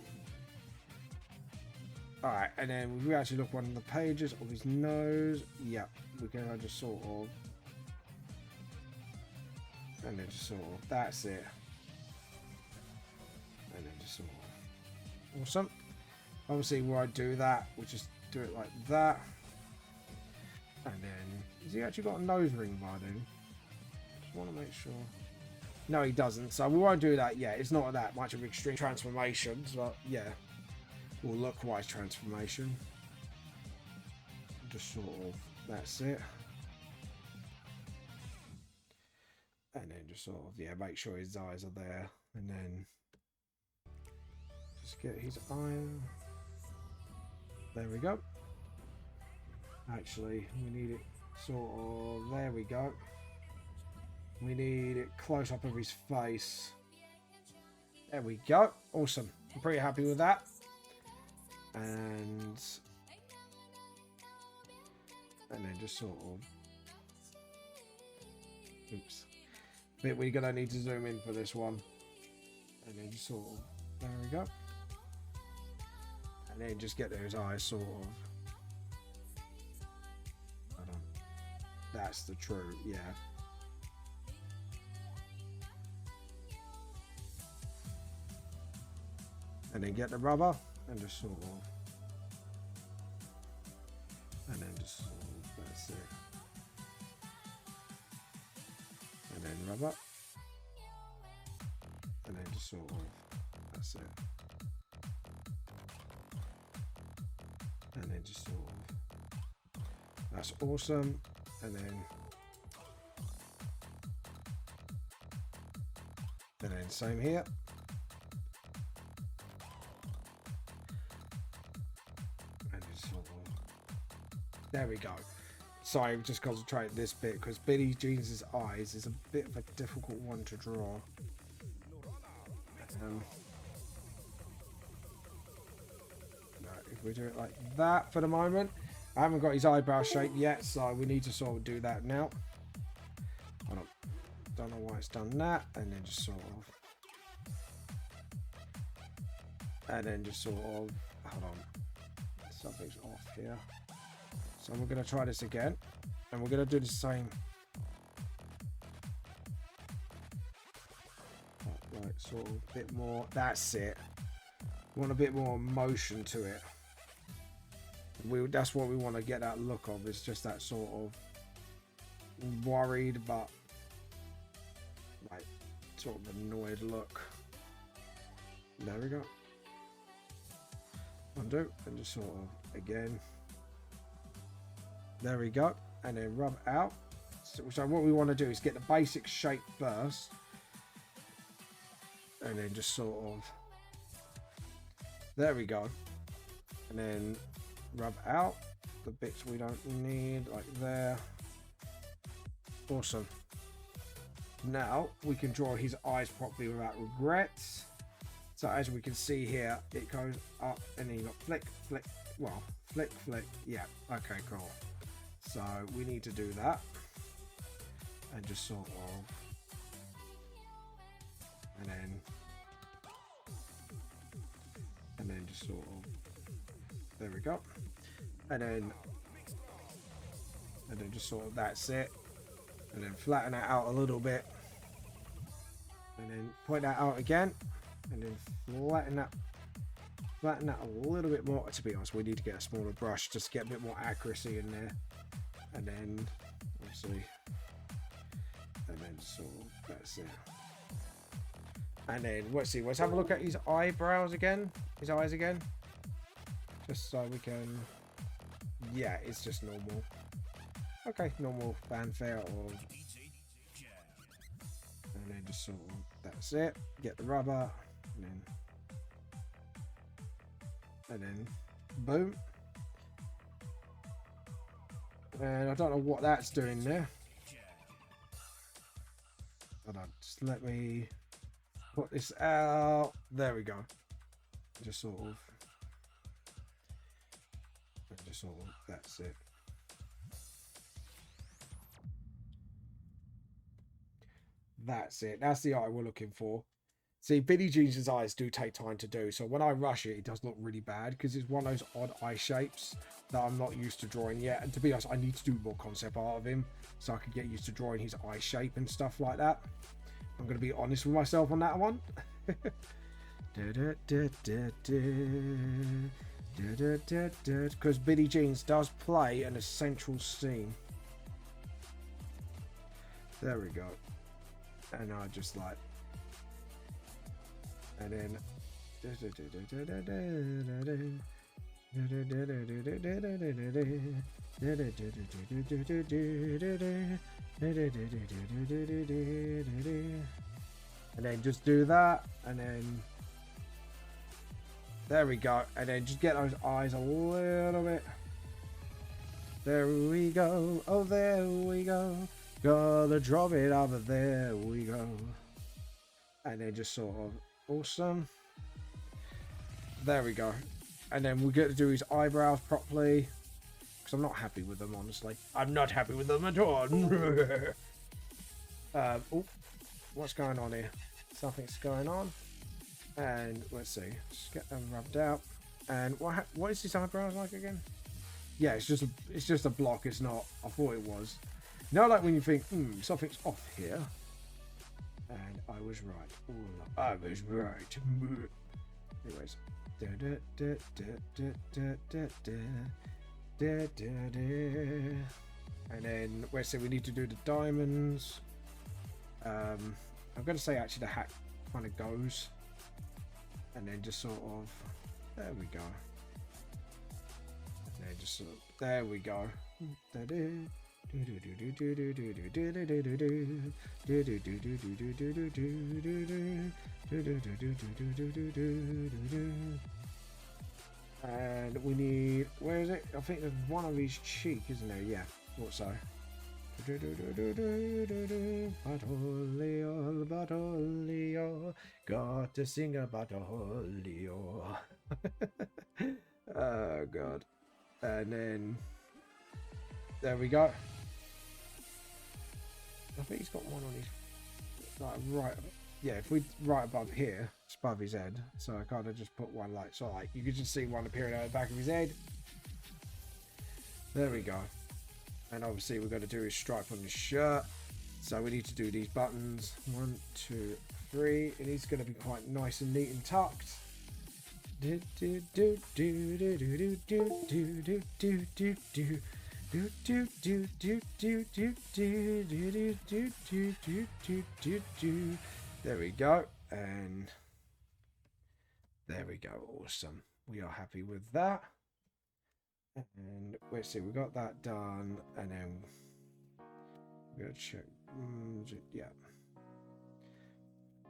Alright, and then if we actually look one of the pages of his nose, yep, we're gonna just sort of, and then just sort of, that's it. And then just sort of, awesome. Obviously, where I do that, we'll just do it like that. And then, has he actually got a nose ring by then? Just want to make sure. No, he doesn't. So we won't do that yet. It's not that much of extreme transformations, but yeah. Or look-wise transformation. Just sort of, that's it. And then just sort of, yeah, make sure his eyes are there. And then just get his eye. There we go. Actually, we need it sort of, there we go. We need it close up of his face. There we go. Awesome. I'm pretty happy with that. And then just sort of, oops, bit we're gonna need to zoom in for this one, and then just sort of, there we go, and then just get those eyes sort of, hold on, that's the true, yeah. And then get the rubber and just sort of, and then just sort of, that's it. And then rubber, and then just sort of, that's it. And then just sort of, that's awesome. And then same here. There we go. Sorry, just concentrate this bit because Billie Jean's eyes is a bit of a difficult one to draw. If we do it like that for the moment, I haven't got his eyebrow shape yet, so we need to sort of do that now. Hold on. Don't know why it's done that, and then just sort of, and then just sort of, hold on, something's off here. So we're going to try this again, and we're going to do the same. Like sort of a bit more, that's it. We want a bit more motion to it. That's what we want to get that look of. It's just that sort of worried, but like sort of annoyed look. There we go. Undo, and just sort of again. There we go, and then rub out. So what we want to do is get the basic shape first, and then just sort of, there we go, and then rub out the bits we don't need, like there. Awesome. Now we can draw his eyes properly without regrets. So as we can see here, it goes up and then you got flick, flick, well, flick, flick. Yeah, okay, cool. So we need to do that. And just sort of, and then just sort of, there we go. And then just sort of, that's it. And then flatten that out a little bit. And then point that out again. And then flatten that a little bit more. To be honest, we need to get a smaller brush just to get a bit more accuracy in there. And then obviously, and then sort of, that's it. And then let's have a look at his eyebrows again, his eyes again, just so we can, yeah, it's just normal. Okay, normal fanfare of, and then just sort of, that's it. Get the rubber, and then boom. And I don't know what that's doing there. Hold on, just let me put this out. There we go. Just sort of, that's it. That's it. That's the eye we're looking for. See, Billie Jean's eyes do take time to do. So when I rush it, it does look really bad because it's one of those odd eye shapes that I'm not used to drawing yet. And to be honest, I need to do more concept art of him so I can get used to drawing his eye shape and stuff like that. I'm going to be honest with myself on that one. Because Billie Jean's does play an essential scene. There we go. And I just like, and then just do that, and then there we go, and then just get those eyes a little bit. There we go. Oh, there we go. Gotta drop it over, there we go. And then just sort of, awesome. There we go. And then we get to do his eyebrows properly. Because I'm not happy with them, honestly. I'm not happy with them at all. Oh, what's going on here? Something's going on. And let's see. Just get them rubbed out. And what is his eyebrows like again? Yeah, it's just a block. It's not. I thought it was. You know, like when you think, something's off here. And I was right. I was right. Anyways. And then, let's see, we need to do the diamonds. I'm going to say actually the hat kind of goes. And then just sort of, there we go. And then just sort of, there we go. And we need, where is it? I think there's one of his cheek, isn't there? Yeah, thought so. Batolio, got to sing a batolio. Oh god. And then there we go. I think he's got one on his, like, right, yeah, if we right above here, it's above his head, so I kind of just put one like, so like, you can just see one appearing at the back of his head. There we go. And obviously we're going to do his stripe on his shirt, so we need to do these buttons, 1, 2, 3, and he's going to be quite nice and neat and tucked. There we go, and there we go. Awesome. We are happy with that. And let's see, we got that done, and then Gotta check. Yeah.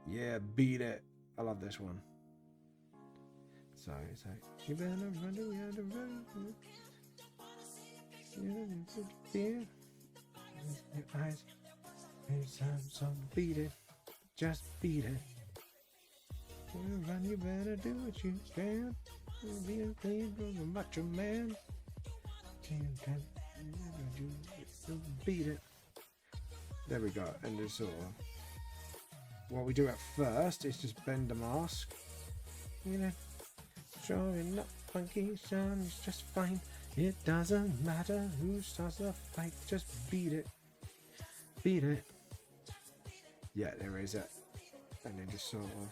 Yeah, beat it. I love this one. So it's like, you better run, you gotta run. Your eyes, so beat it. Just beat it. You run, you better do what you can. Be a clean macho man. Beat it. There we go. And just sort of what we do at first is just bend the mask. You know, showing up funky son is just fine. It doesn't matter who starts the fight. Just beat it. Beat it. Yeah, there is it. And then just sort of.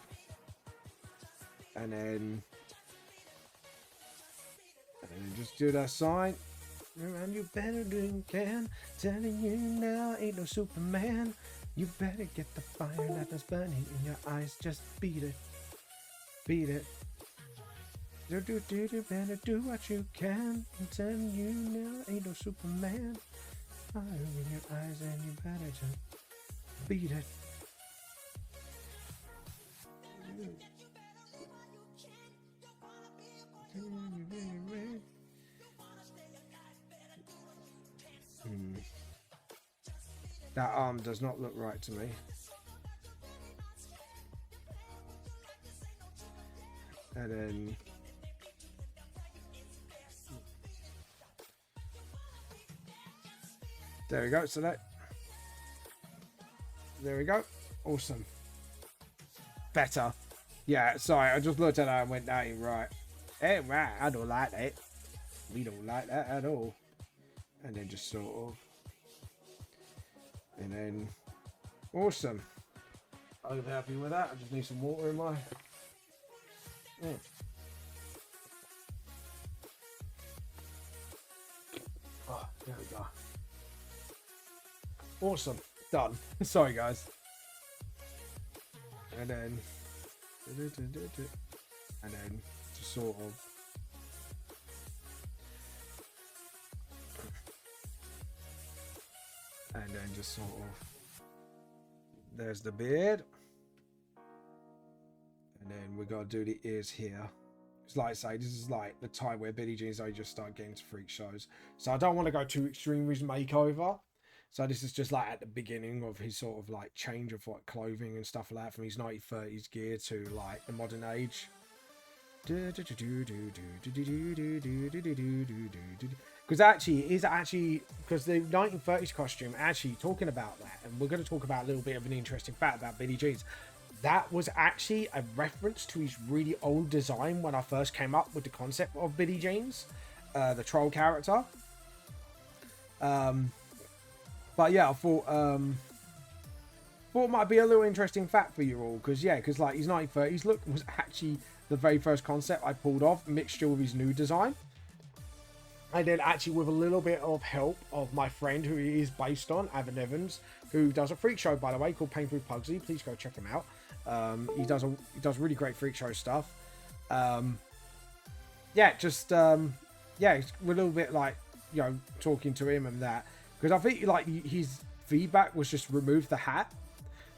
And then just do that sign. And you better do you can. Telling you now, ain't no Superman. You better get the fire that's burning in your eyes. Just beat it. Beat it. Do better do what you can. I'm telling you now, ain't no Superman. Fire in your eyes and you better just beat it. That arm does not look right to me. And then there we go. Select. There we go. Awesome. Better. Yeah, sorry, I just looked at that and went, that ain't right. Ain't right, I don't like that. We don't like that at all. And then just sort of. And then, awesome. I'm happy with that. I just need some water in my. Oh, there we go. Awesome. Done. Sorry, guys. And then. And then just sort of. And then just sort of. There's the beard. And then we got to do the ears here. It's like I say, this is like the time where Billie Jean's only just start getting to freak shows. So I don't want to go too extreme with his makeover. So this is just like at the beginning of his sort of like change of like clothing and stuff like that from his 1930s gear to like the modern age. Because actually, it is actually, because the 1930s costume, actually talking about that, and we're going to talk about a little bit of an interesting fact about Billie Jean's. That was actually a reference to his really old design when I first came up with the concept of Billie Jean's, the troll character. But yeah, I thought it might be a little interesting fact for you all, because like his 1930s look was actually the very first concept I pulled off, mixture with his new design. And then actually with a little bit of help of my friend who he is based on, Evan Evans, who does a freak show, by the way, called Pain Through Pugsy. Please go check him out. He does really great freak show stuff. It's a little bit like, you know, talking to him and that. Because I think like his feedback was just remove the hat.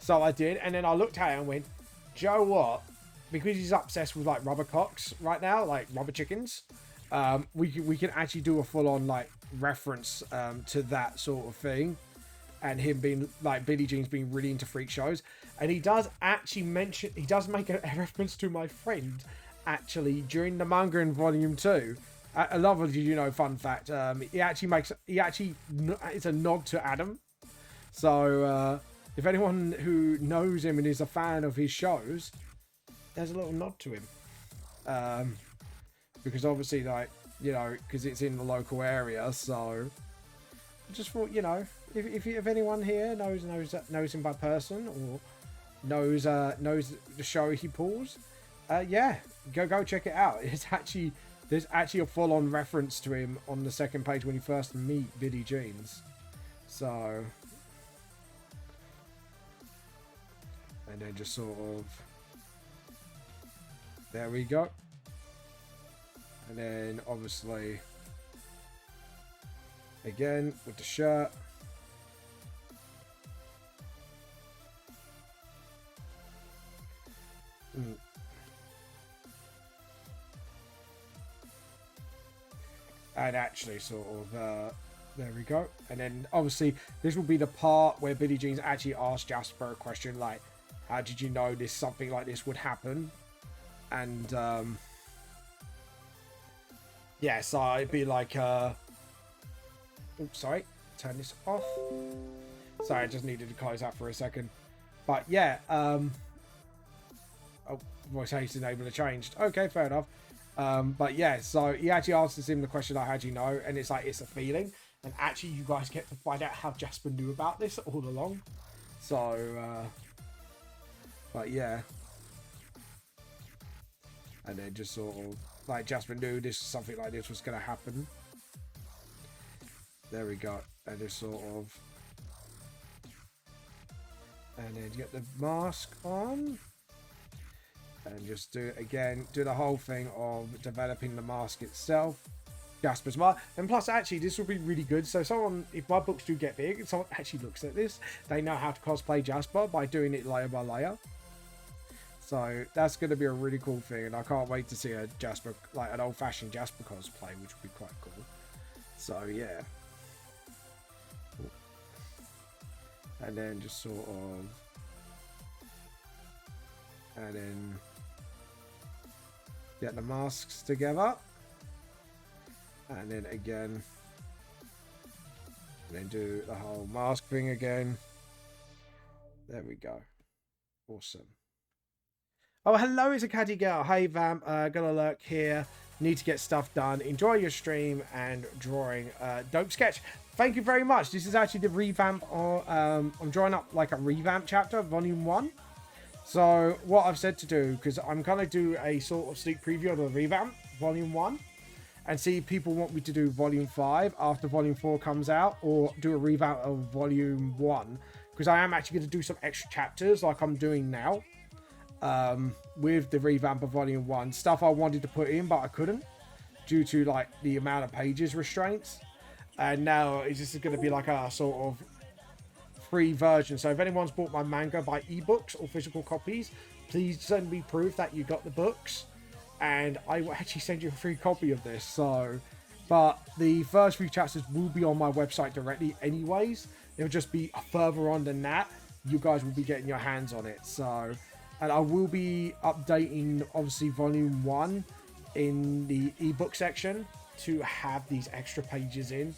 So I did. And then I looked at it and went, Joe, what? Because he's obsessed with like rubber cocks right now, like rubber chickens. We can actually do a full-on like reference to that sort of thing, and him being like Billie Jean's being really into freak shows, and he does actually make a reference to my friend actually during the manga in volume 2. I love it. You know, fun fact. It's a nod to Adam. So if anyone who knows him and is a fan of his shows, there's a little nod to him. Because obviously, like, you know, because it's in the local area, so I just thought, you know, if anyone here knows him by person or knows the show he pulls, go check it out. There's actually a full-on reference to him on the second page when you first meet Billie Jean's. So, and then just sort of, there we go. And then obviously, again with the shirt, and actually sort of there we go. And then obviously this will be the part where Billie Jean's actually asked Jasper a question like, how did you know this something like this would happen? And yeah, so it'd be like oops, sorry, turn this off. Sorry, I just needed to close that for a second. But yeah, oh, voice haste enabled changed. Okay, fair enough. But yeah, so he actually answers him the question like, how do you know? And it's like, it's a feeling. And actually you guys get to find out how Jasper knew about this all along. So but yeah, and then just sort of like Jasper knew this something like this was going to happen. There we go. And just sort of, and then get the mask on and just do it again, do the whole thing of developing the mask itself, Jasper's mask. And plus actually this will be really good, so someone, if my books do get big and someone actually looks at this, they know how to cosplay Jasper by doing it layer by layer. So that's going to be a really cool thing, and I can't wait to see a Jasper, like an old-fashioned Jasper cosplay, which would be quite cool. So yeah, and then just sort of, and then get the masks together, and then again, and then do the whole mask thing again. There we go. Awesome. Oh, hello, it's a Caddy Girl. Hey, Vamp. Gonna lurk here. Need to get stuff done. Enjoy your stream and drawing. Dope sketch. Thank you very much. This is actually the revamp. I'm drawing up like a revamp chapter, volume 1. So what I've said to do, because I'm gonna do a sort of sneak preview of the revamp volume 1, and see if people want me to do volume 5 after volume 4 comes out, or do a revamp of volume 1, because I am actually going to do some extra chapters like I'm doing now. With the revamp of volume 1, stuff I wanted to put in but I couldn't due to like the amount of pages restraints, and now it's just going to be like a sort of free version. So if anyone's bought my manga by ebooks or physical copies, please send me proof that you got the books, and I will actually send you a free copy of this. So, but the first few chapters will be on my website directly anyways. It'll just be further on than that, you guys will be getting your hands on it. So, and I will be updating obviously volume 1 in the ebook section to have these extra pages in,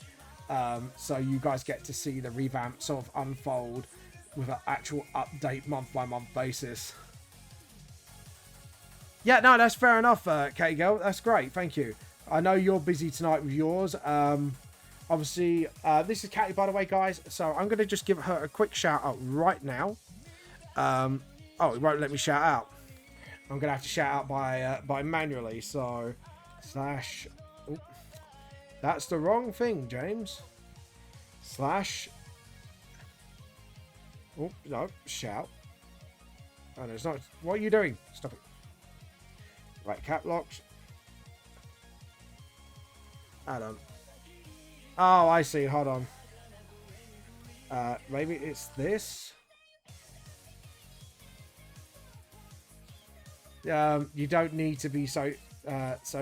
so you guys get to see the revamp sort of unfold with an actual update month by month basis. Yeah, no, that's fair enough, Katie Girl. That's great, thank you. I know you're busy tonight with yours. Obviously, this is Katie, by the way, guys. So I'm going to just give her a quick shout out right now. Oh, it won't let me shout out. I'm gonna have to shout out by manually. So slash. Oh, that's the wrong thing, James. Slash. Oh no, shout. Oh no, it's not. What are you doing? Stop it. Right, cap locks. Hold on. Oh, I see. Hold on. Maybe it's this. You don't need to be so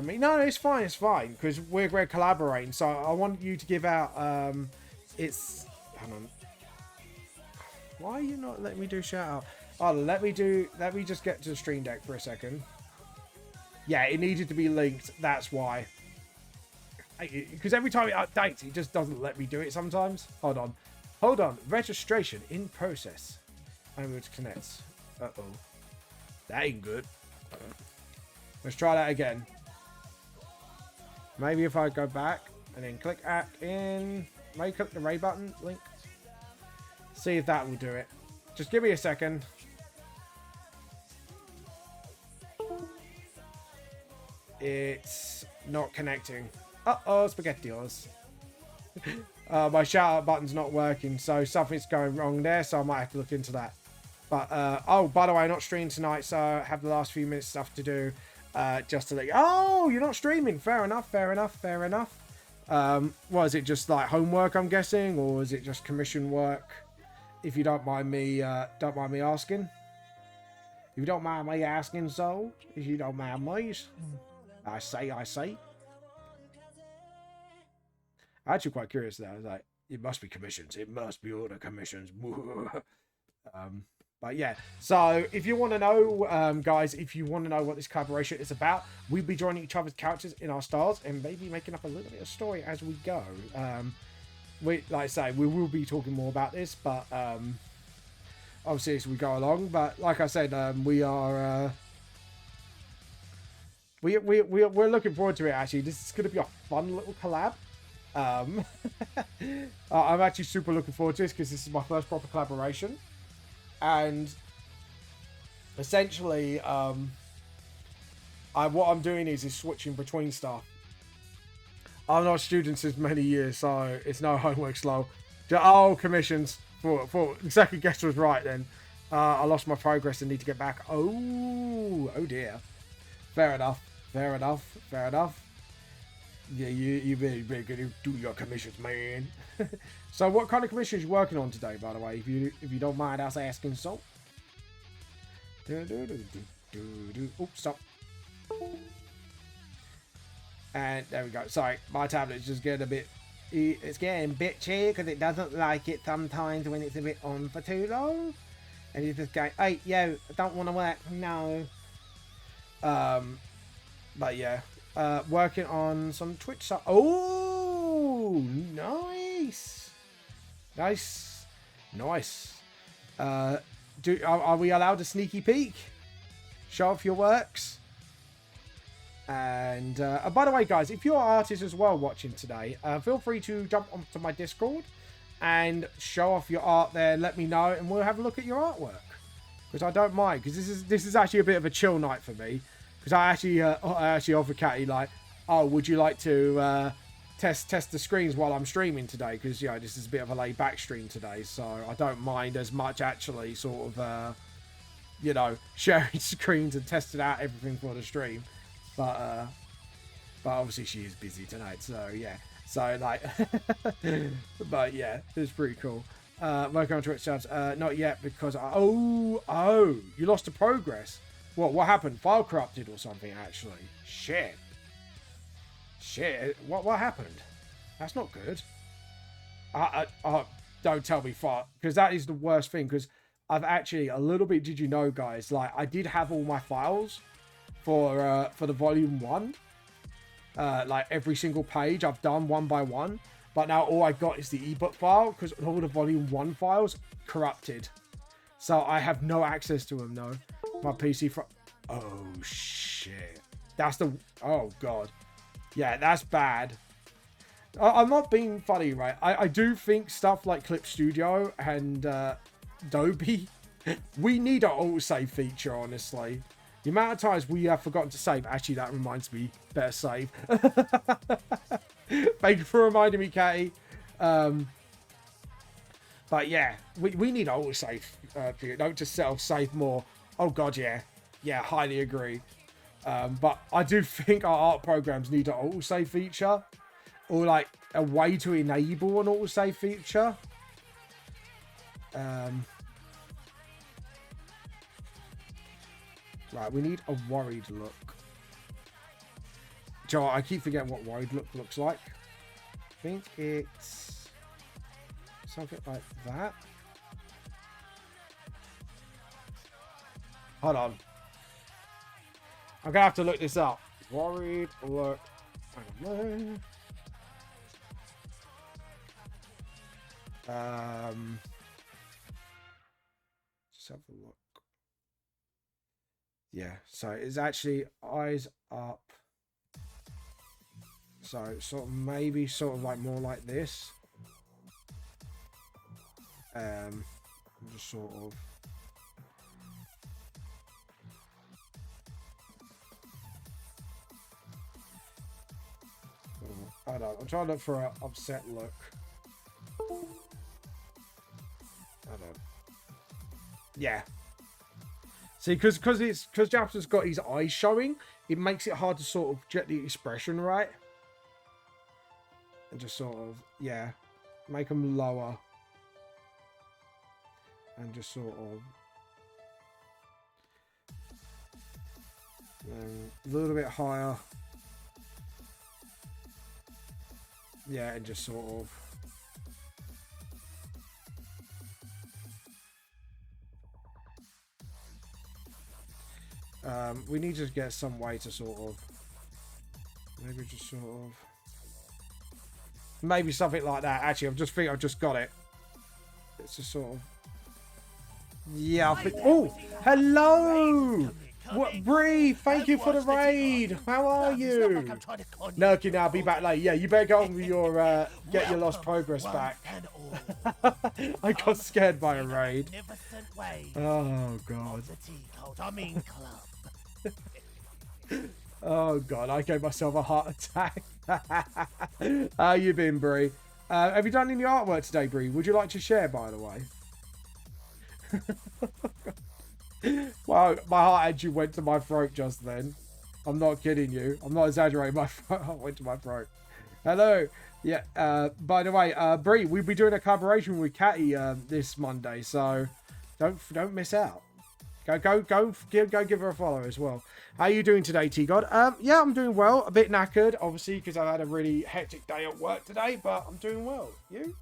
mean. No, it's fine, because we're collaborating. So I want you to give out it's, hang on, why are you not letting me do shout out? Oh, let me just get to the stream deck for a second. Yeah, it needed to be linked, that's why, because every time it updates it just doesn't let me do it sometimes. Hold on, registration in process. I'm going to connect. That ain't good. Let's try that again. Maybe if I go back and then click maybe click the Ray button link. See if that will do it. Just give me a second. It's not connecting. SpaghettiOs. My shout out button's not working, so something's going wrong there, so I might have to look into that. But, oh, by the way, I'm not streaming tonight, so I have the last few minutes stuff to do, just to let you... Oh, you're not streaming. Fair enough. What, is it just, like, homework, I'm guessing? Or is it just commission work? If you don't mind me asking. If you don't mind me asking, so. If you don't mind me. I say. I'm actually quite curious there. I was like, it must be commissions. It must be all the commissions. But yeah, so if you want to know, guys, if you want to know what this collaboration is about, we'll be joining each other's characters in our stars and maybe making up a little bit of story as we go. Like I say, we will be talking more about this, but obviously as we go along. But like I said, we're looking forward to it. Actually, this is going to be a fun little collab. I'm actually super looking forward to this because this is my first proper collaboration. And essentially, what I'm doing is switching between stuff. I'm not a student since many years, so it's no homework slow. Oh, commissions. For second guess was right then. I lost my progress and need to get back. Oh dear. Fair enough. Yeah, you better gonna do your commissions, man. So what kind of commissions you working on today, by the way, if you don't mind us asking so? Oops, stop. And there we go. Sorry, my tablet's just getting a bit... It's getting bitchy because it doesn't like it sometimes when it's a bit on for too long. And it's just going, hey, yo, I don't want to work. No. But yeah. Working on some Twitch stuff. Oh, nice. Are we allowed a sneaky peek? Show off your works. And by the way, guys, if you're artists as well watching today, feel free to jump onto my Discord and show off your art there. Let me know, and we'll have a look at your artwork. Because I don't mind, because this is actually a bit of a chill night for me. Because I actually offered Catty, like, oh, would you like to test the screens while I'm streaming today? Because, you know, this is a bit of a laid back stream today, so I don't mind as much actually sort of, you know, sharing screens and testing out everything for the stream. But obviously she is busy tonight, so yeah. So like, but yeah, it's pretty cool. Working on Twitch subs, not yet because you lost the progress. What happened? File corrupted or something? Actually, shit. What happened? That's not good. Don't tell me file, because that is the worst thing. Because I've actually a little bit. Did you know, guys? Like I did have all my files for the volume 1. Like every single page I've done one by one, but now all I got is the ebook file because all the volume 1 files corrupted, so I have no access to them. No, my PC oh shit, that's the oh god, yeah, that's bad. I'm not being funny, right? I do think stuff like Clip Studio and Adobe, we need an autosave feature, honestly. The amount of times we have forgotten to save. Actually, that reminds me. Better save. Thank you for reminding me, Katie. But yeah, we need autosave. Don't just self-save more. Oh god, yeah. Yeah, highly agree. But I do think our art programs need an autosave feature. Or like a way to enable an autosave feature. Right, we need a worried look. Joe, I keep forgetting what worried look looks like. I think it's something like that. Hold on. I'm gonna have to look this up. Worried look. I don't know. Just have a look. Yeah, so it's actually eyes up. So sort of maybe sort of like more like this. Just sort of. I don't know. I'm trying to look for an upset look. I don't know. Yeah. See, because Jasper's got his eyes showing, it makes it hard to sort of get the expression right. And just sort of, yeah, make them lower. And just sort of... a little bit higher. Yeah, and just sort of. We need to get some way to sort of. Maybe just sort of. Maybe something like that. Actually, I've just got it. It's just sort of. Yeah, I think. Oh, hello! What, Bree? Thank you for the raid. How are you? Nurky, now be back late. Yeah, you better go on with your get your lost progress back. I got scared by a raid. Oh god. Oh god, I gave myself a heart attack. How you been, Bree? Have you done any artwork today, Bree? Would you like to share, by the way? Wow, my heart actually went to my throat just then. I'm not kidding you. I'm not exaggerating. My heart went to my throat. Hello. Yeah. By the way, Bree, we'll be doing a collaboration with Catty this Monday, so don't miss out. Go give her a follow as well. How are you doing today, T-God? Yeah, I'm doing well. A bit knackered, obviously, because I had a really hectic day at work today, but I'm doing well. You?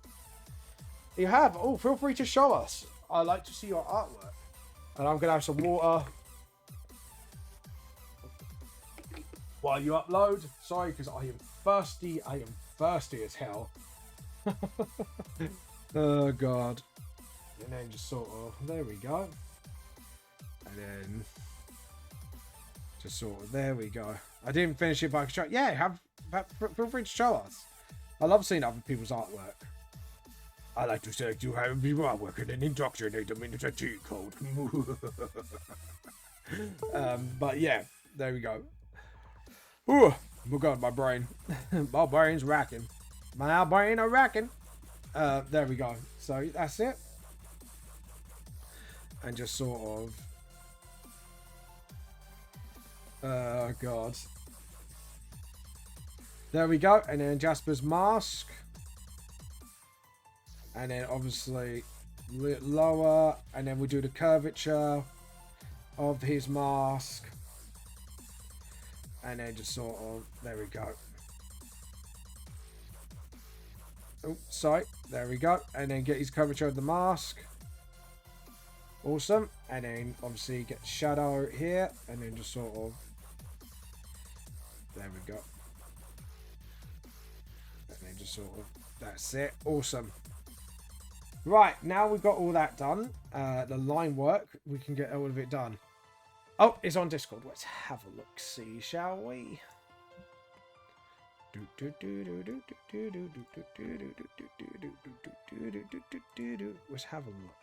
You have? Oh, feel free to show us. I'd like to see your artwork. And I'm going to have some water while you upload. Sorry, because I am thirsty. I am thirsty as hell. Oh, God. And then just sort of, there we go. And then just sort of, there we go. I didn't finish it, but I could show. Yeah, feel free to show us. I love seeing other people's artwork. I like to select you how people artwork and then indoctrinate them into a cheat code. But yeah, there we go. Ooh, oh god, my brain. My brain's racking. My brain are racking. There we go. So that's it. And just sort of. Oh god. There we go. And then Jasper's mask. And then obviously lower. And then we do the curvature of his mask. And then just sort of, there we go. Oh, sorry. There we go. And then get his curvature of the mask. Awesome. And then obviously get shadow here. And then just sort of, there we go. And then just sort of, that's it. Awesome. Right, now we've got all that done. The line work, we can get all of it done. Oh, it's on Discord. Let's have a look, see, shall we? Let's have a look.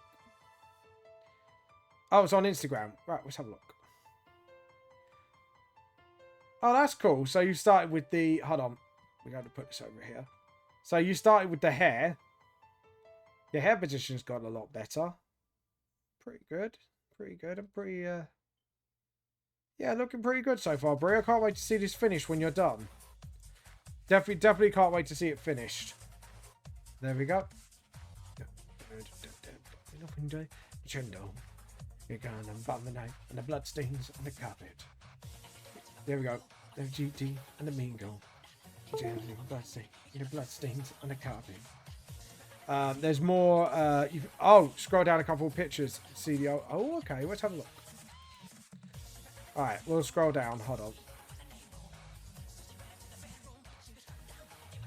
Oh, it's on Instagram. Right, let's have a look. Oh, that's cool. So you started with the... Hold on. We got to put this over here. So you started with the hair. Your hair position's got a lot better. Pretty good. Pretty good. And pretty... Yeah, looking pretty good so far, Brie. I can't wait to see this finished when you're done. Definitely can't wait to see it finished. There we go. You're gonna bum the night and the blood stains on the carpet. There we go. The GT and the mean girl. Blood stains on the carpet. There's more. Oh, scroll down a couple of pictures. See the. Oh, okay. Let's have a look. All right, we'll scroll down. Hold on.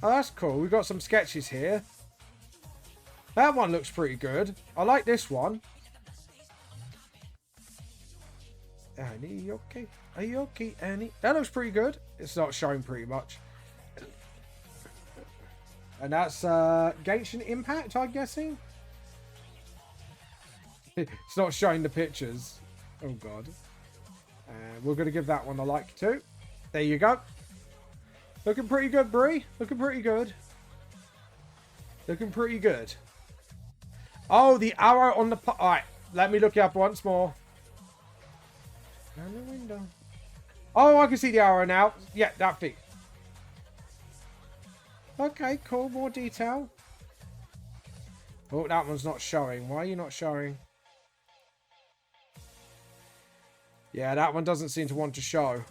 Oh, that's cool. We've got some sketches here. That one looks pretty good. I like this one. Annie, you okay? Are you okay, Annie? That looks pretty good. It's not showing pretty much. And that's Genshin Impact, I'm guessing. It's not showing the pictures. Oh, God. We're going to give that one a like, too. There you go. Looking pretty good, Brie. Looking pretty good. Looking pretty good. Oh, the arrow on the... Alright, let me look it up once more. Down the window. Oh, I can see the arrow now. Yeah, that thing. Okay, cool. More detail. Oh, that one's not showing. Why are you not showing? Yeah, that one doesn't seem to want to show.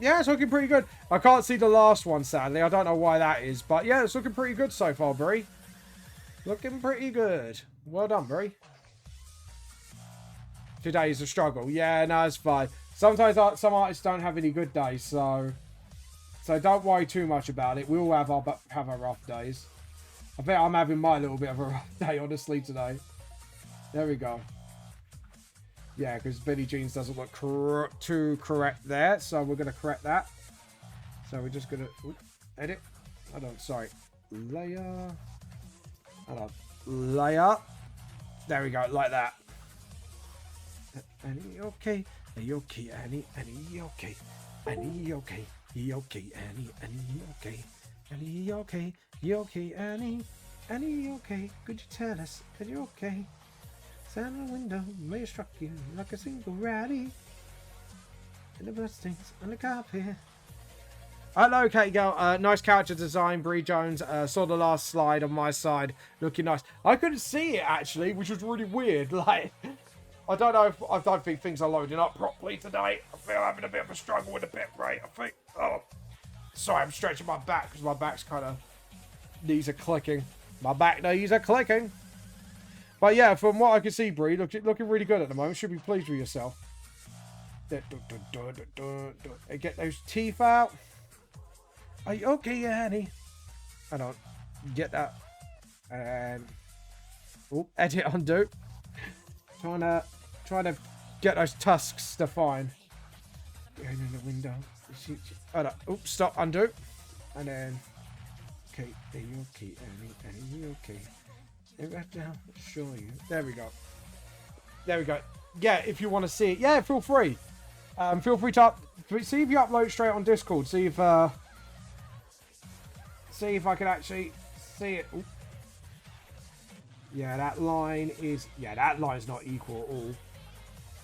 Yeah, it's looking pretty good. I can't see the last one, sadly. I don't know why that is. But yeah, it's looking pretty good so far, Brie. Looking pretty good. Well done, Brie. Today's a struggle. Yeah, no, it's fine. Sometimes some artists don't have any good days, so don't worry too much about it. We all have our rough days. I think I'm having my little bit of a rough day, honestly, today. There we go. Yeah, because Billie Jean's doesn't look too correct there, so we're going to correct that. So we're just going to edit. Hold on, sorry. Layer. Hold on. Layer. There we go, like that. Annie, okay. Are you okay, Annie? Annie, you okay? Annie, you okay? You okay, Annie? Annie, you okay? Annie, you okay? You okay, Annie? Annie, you okay? Could you tell us that you're okay? Stand on the window may have struck you like a single ratty. And the bloodstains on the carpet. Hello, Katie Girl. Nice character design, Brie Jones. Saw the last slide on my side, looking nice. I couldn't see it actually, which was really weird. Like, I don't know if I don't think things are loading up properly today. I feel I'm having a bit of a struggle with the bit rate. I think. Oh, sorry, I'm stretching my back because my back's kind of knees are clicking. My back knees are clicking. But yeah, from what I can see, Brie, looking really good at the moment. Should be pleased with yourself. And get those teeth out. Are you okay, Annie? I don't get that. And edit undo. Trying to get those tusks defined. Going in the window. Oops, stop, undo. And then okay, are you okay, Annie? Annie, you okay? Right down, show you. There we go. There we go. Yeah, if you want to see it, yeah, feel free. Feel free to see if you upload straight on Discord. See if I can actually see it. Ooh. Yeah, that line is not equal at all.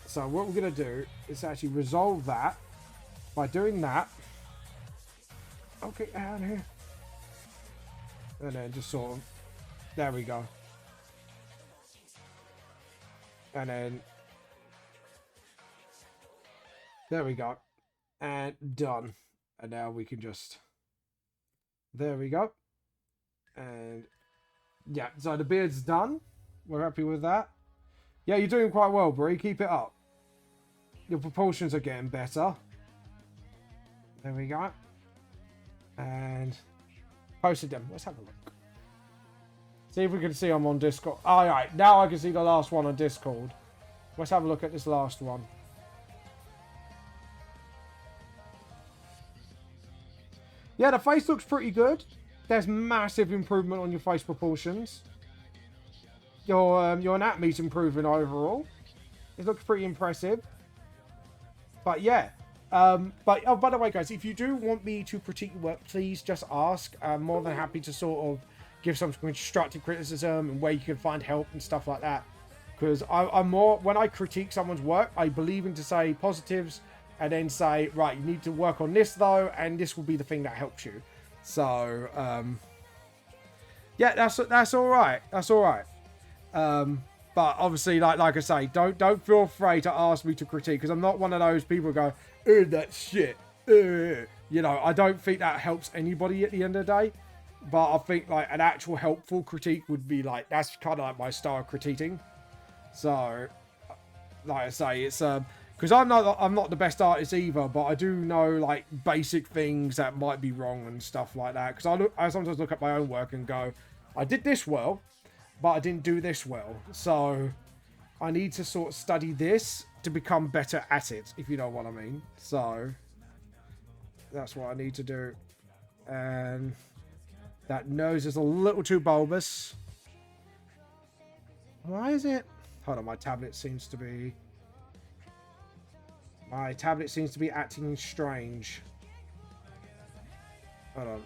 So what we're gonna do is actually resolve that by doing that. Okay, down here, and then just sort of. There we go. And then there we go, and done. And now we can just, there we go. And yeah, so the beard's done. We're happy with that. Yeah, you're doing quite well, Brie. Keep it up. Your proportions are getting better. There we go. And posted them. Let's have a look. See if we can see them on Discord. All right, now I can see the last one on Discord. Let's have a look at this last one. Yeah, the face looks pretty good. There's massive improvement on your face proportions. Your anatomy's improving overall. It looks pretty impressive. But yeah. But oh, by the way, guys, if you do want me to critique your work, please just ask. I'm more than happy to sort of give some constructive criticism and where you can find help and stuff like that. Because I'm more, when I critique someone's work, I believe in to say positives and then say, right, you need to work on this though, and this will be the thing that helps you. So, yeah, that's all right. That's all right. But obviously, like I say, don't feel afraid to ask me to critique, because I'm not one of those people who go, "Oh, that shit." You know, I don't think that helps anybody at the end of the day. But I think like an actual helpful critique would be like, that's kind of like my style of critiquing. So, like I say, it's because I'm not the best artist either, but I do know like basic things that might be wrong and stuff like that. Because I sometimes look at my own work and go, I did this well, but I didn't do this well. So I need to sort of study this to become better at it, if you know what I mean. So that's what I need to do. And that nose is a little too bulbous. Why is it? Hold on, my tablet seems to be acting strange. Hold on.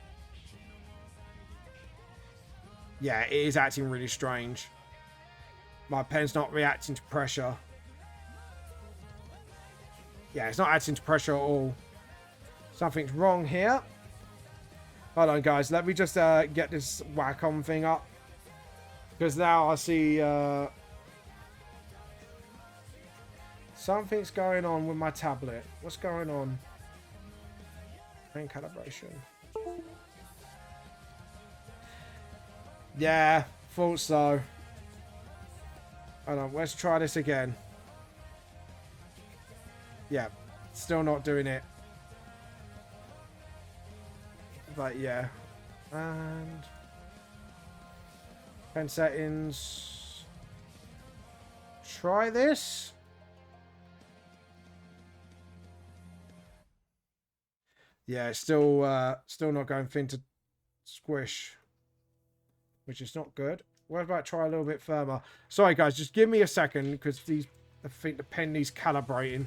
Yeah, it is acting really strange. My pen's not reacting to pressure. Yeah, it's not acting to pressure at all. Something's wrong here. Hold on, guys. Let me just get this Wacom thing up. Because now I see something's going on with my tablet. What's going on? Pen calibration. Yeah, thought so. Hold on, let's try this again. Yeah, still not doing it. But yeah. And pen settings. Try this. Yeah, it's still not going thin to squish, which is not good. What about try a little bit firmer? Sorry guys, just give me a second because I think the pen needs calibrating.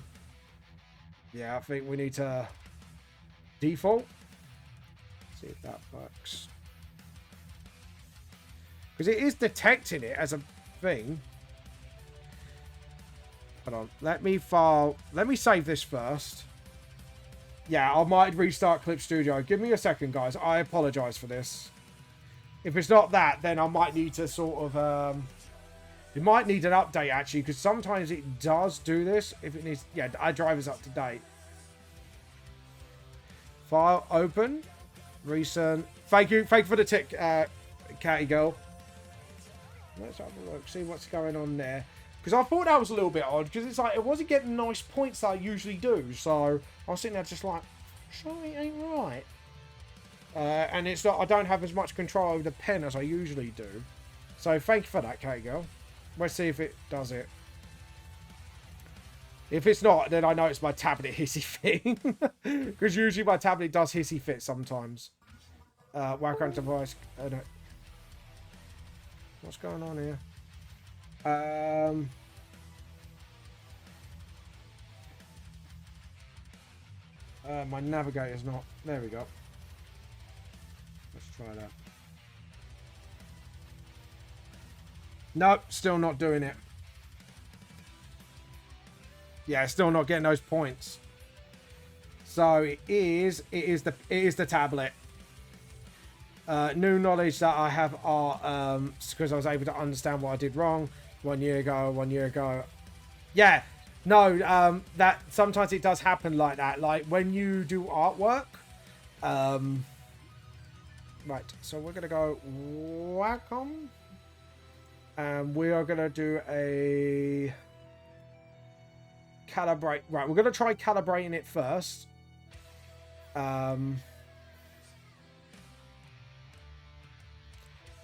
Yeah, I think we need to default. See if that works. Because it is detecting it as a thing. Hold on. Let me save this first. Yeah, I might restart Clip Studio. Give me a second, guys. I apologize for this. If it's not that, then I might need to sort of... it might need an update, actually, because sometimes it does do this. If it needs... Yeah, iDriver's up to date. File, open. Recent. Thank you for the tick, Catty Girl. Let's have a look. See what's going on there. Because I thought that was a little bit odd. Because it's like, it wasn't getting nice points that I usually do. So, I was sitting there just like, surely it ain't right. And it's not, I don't have as much control over the pen as I usually do. So, thank you for that, Catty Girl. Let's see if it does it. If it's not, then I know it's my tablet hissy thing. Because usually my tablet does hissy fit sometimes. Welcome to voice. No. What's going on here? My navigator's not. There we go. Let's try that. Nope, still not doing it. Yeah, still not getting those points. So it is the tablet. New knowledge that I have are because I was able to understand what I did wrong 1 year ago. Yeah, no, that sometimes it does happen like that. Like when you do artwork. Right, so we're gonna go Wacom, and we are gonna do a calibrate. Right, we're gonna try calibrating it first.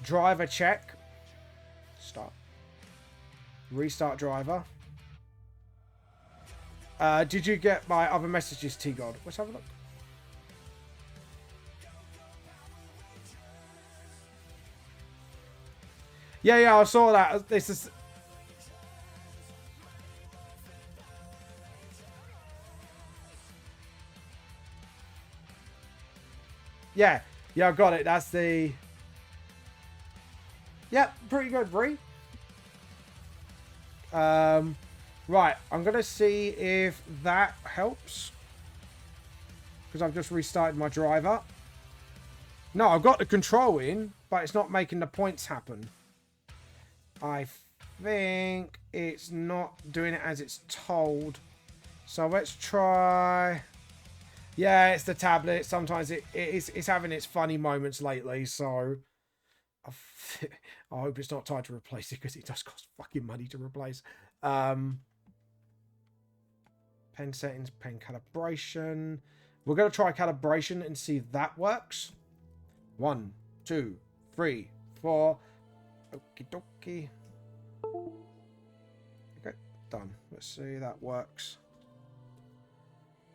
Driver check. Start. Restart driver. Did you get my other messages, T-God? Let's have a look. Yeah, I saw that. This is... Yeah, I got it. That's the... Yep, pretty good, Bree. Right, I'm going to see if that helps. Because I've just restarted my driver. No, I've got the control in, but it's not making the points happen. I think it's not doing it as it's told. So let's try... Yeah, it's the tablet. Sometimes it's having its funny moments lately, so... I hope it's not time to replace it, because it does cost fucking money to replace. Pen settings, pen calibration. We're going to try calibration and see if that works. 1, 2, 3, 4. Okie dokie. Okay, done. Let's see if that works.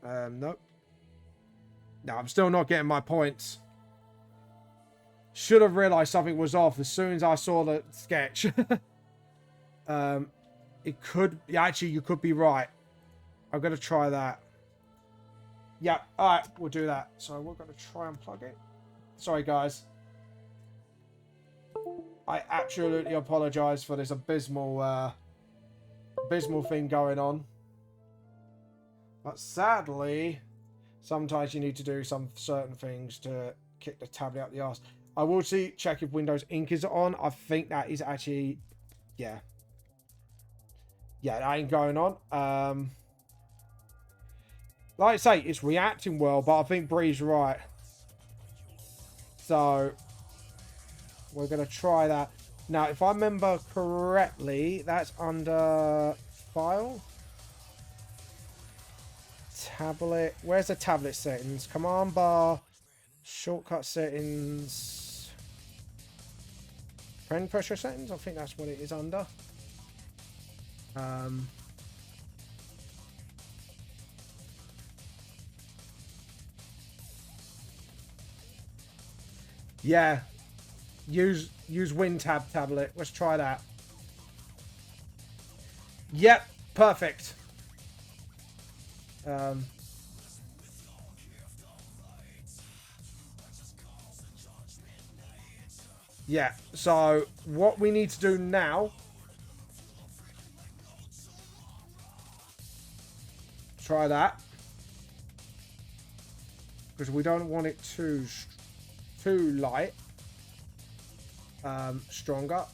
Nope. No, I'm still not getting my points. Should have realized something was off as soon as I saw the sketch. It could... Actually, you could be right. I'm going to try that. Yeah, alright, we'll do that. So we're going to try and plug it. Sorry, guys. I absolutely apologise for this abysmal thing going on. But sadly, sometimes you need to do some certain things to kick the tablet up the arse. I will check if Windows Ink is on. I think that is actually... Yeah. Yeah, that ain't going on. Like I say, it's reacting well, but I think Bree's right. So we're going to try that. Now, if I remember correctly, that's under file. Tablet. Where's the tablet settings? Command bar. Shortcut settings. Pen pressure settings. I think that's what it is under. Yeah. Use WinTab tablet. Let's try that. Yep. Perfect. Yeah, so what we need to do now, try that, because we don't want it too light. Stronger.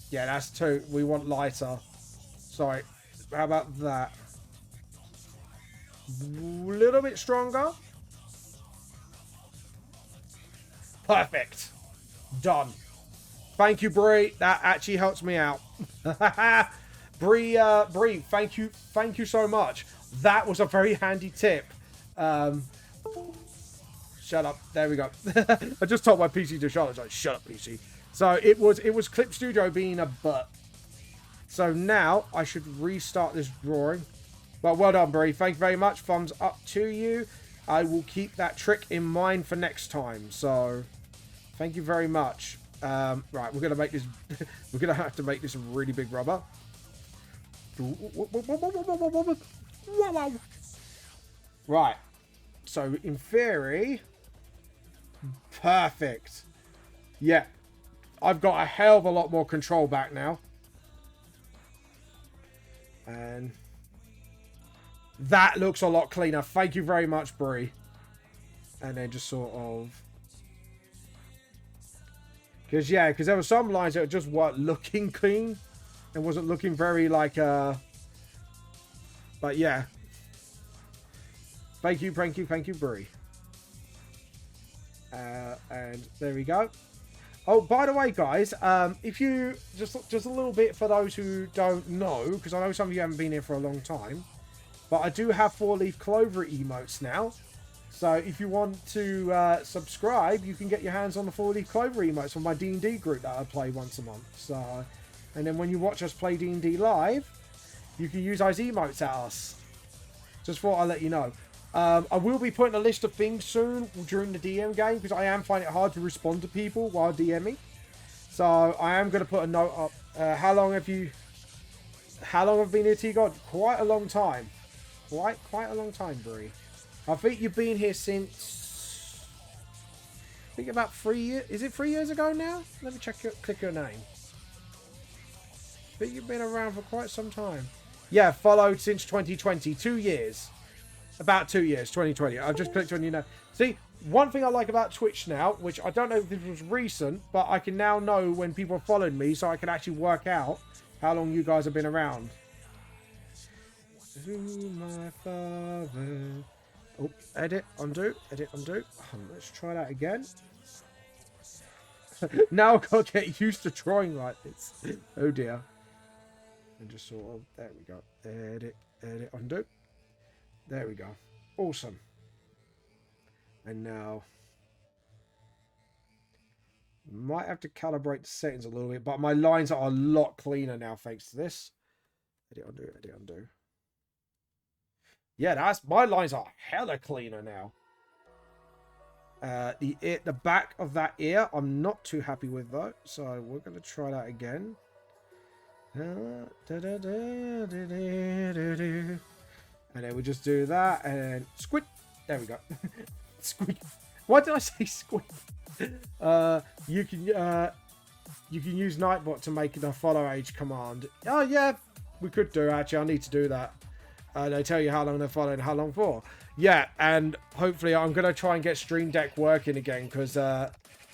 Yeah, that's too. We want lighter. Sorry. How about that? A little bit stronger. Perfect. Done. Thank you, Bree. That actually helps me out. Bree, thank you so much. That was a very handy tip. Shut up. There we go. I just told my PC to shut up. Like, shut up, PC. So it was Clip Studio being a butt. So now I should restart this drawing. But well done, Bree. Thank you very much. Thumbs up to you. I will keep that trick in mind for next time. So thank you very much. Right, we're gonna make this. We're gonna have to make this a really big rubber. Right. So in theory, perfect. Yeah, I've got a hell of a lot more control back now. And that looks a lot cleaner. Thank you very much, Brie. And then just sort of... Because there were some lines that just weren't looking clean. And wasn't looking very like... But yeah. Thank you, Brie. And there we go. Oh, by the way, guys, if you just a little bit for those who don't know, because I know some of you haven't been here for a long time, but I do have 4-leaf clover emotes now. So if you want to subscribe, you can get your hands on the 4-leaf clover emotes from my D&D group that I play once a month. So, and then when you watch us play D&D live, you can use those emotes at us. Just thought I'd let you know. I will be putting a list of things soon during the DM game because I am finding it hard to respond to people while DMing. So I am going to put a note up. How long have you been here, T-God? Quite a long time. Quite a long time, Brie. I think you've been here since... I think about 3 years. Is it 3 years ago now? Let me click your name. I think you've been around for quite some time. Yeah, followed since 2020. 2 years. About 2 years, 2020. I've just clicked on you now. See, one thing I like about Twitch now, which I don't know if this was recent, but I can now know when people have followed me, so I can actually work out how long you guys have been around. To my father. Oh, edit, undo. Let's try that again. Now I've got to get used to drawing like this. Oh dear. And just sort of, there we go. Edit, undo. There we go. Awesome. And now... might have to calibrate the settings a little bit, but my lines are a lot cleaner now thanks to this. Edit, undo. Yeah, my lines are hella cleaner now. The back of that ear, I'm not too happy with though. So we're going to try that again. And then we just do that and squid. There we go. Squid. Why did I say squid? You can use Nightbot to make the follow age command. Oh yeah, we could do actually. I need to do that. They tell you how long they're following, how long for. Yeah, and hopefully I'm gonna try and get Stream Deck working again because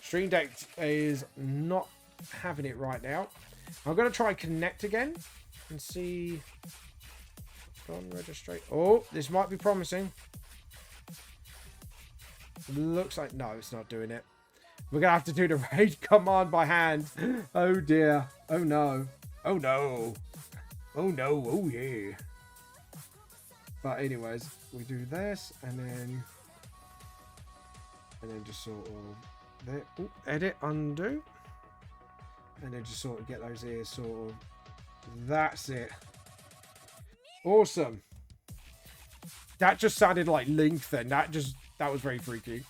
Stream Deck is not having it right now. I'm gonna try and connect again and see. Non-registrate. Oh, this might be promising. Looks like... No, it's not doing it. We're going to have to do the raid command by hand. Oh, dear. Oh, no. Oh, no. Oh, no. Oh, yeah. But anyways, we do this, and then just sort of... There. Ooh, edit, undo. And then just sort of get those ears sort of... That's it. Awesome. That just sounded like Link then. That was very freaky.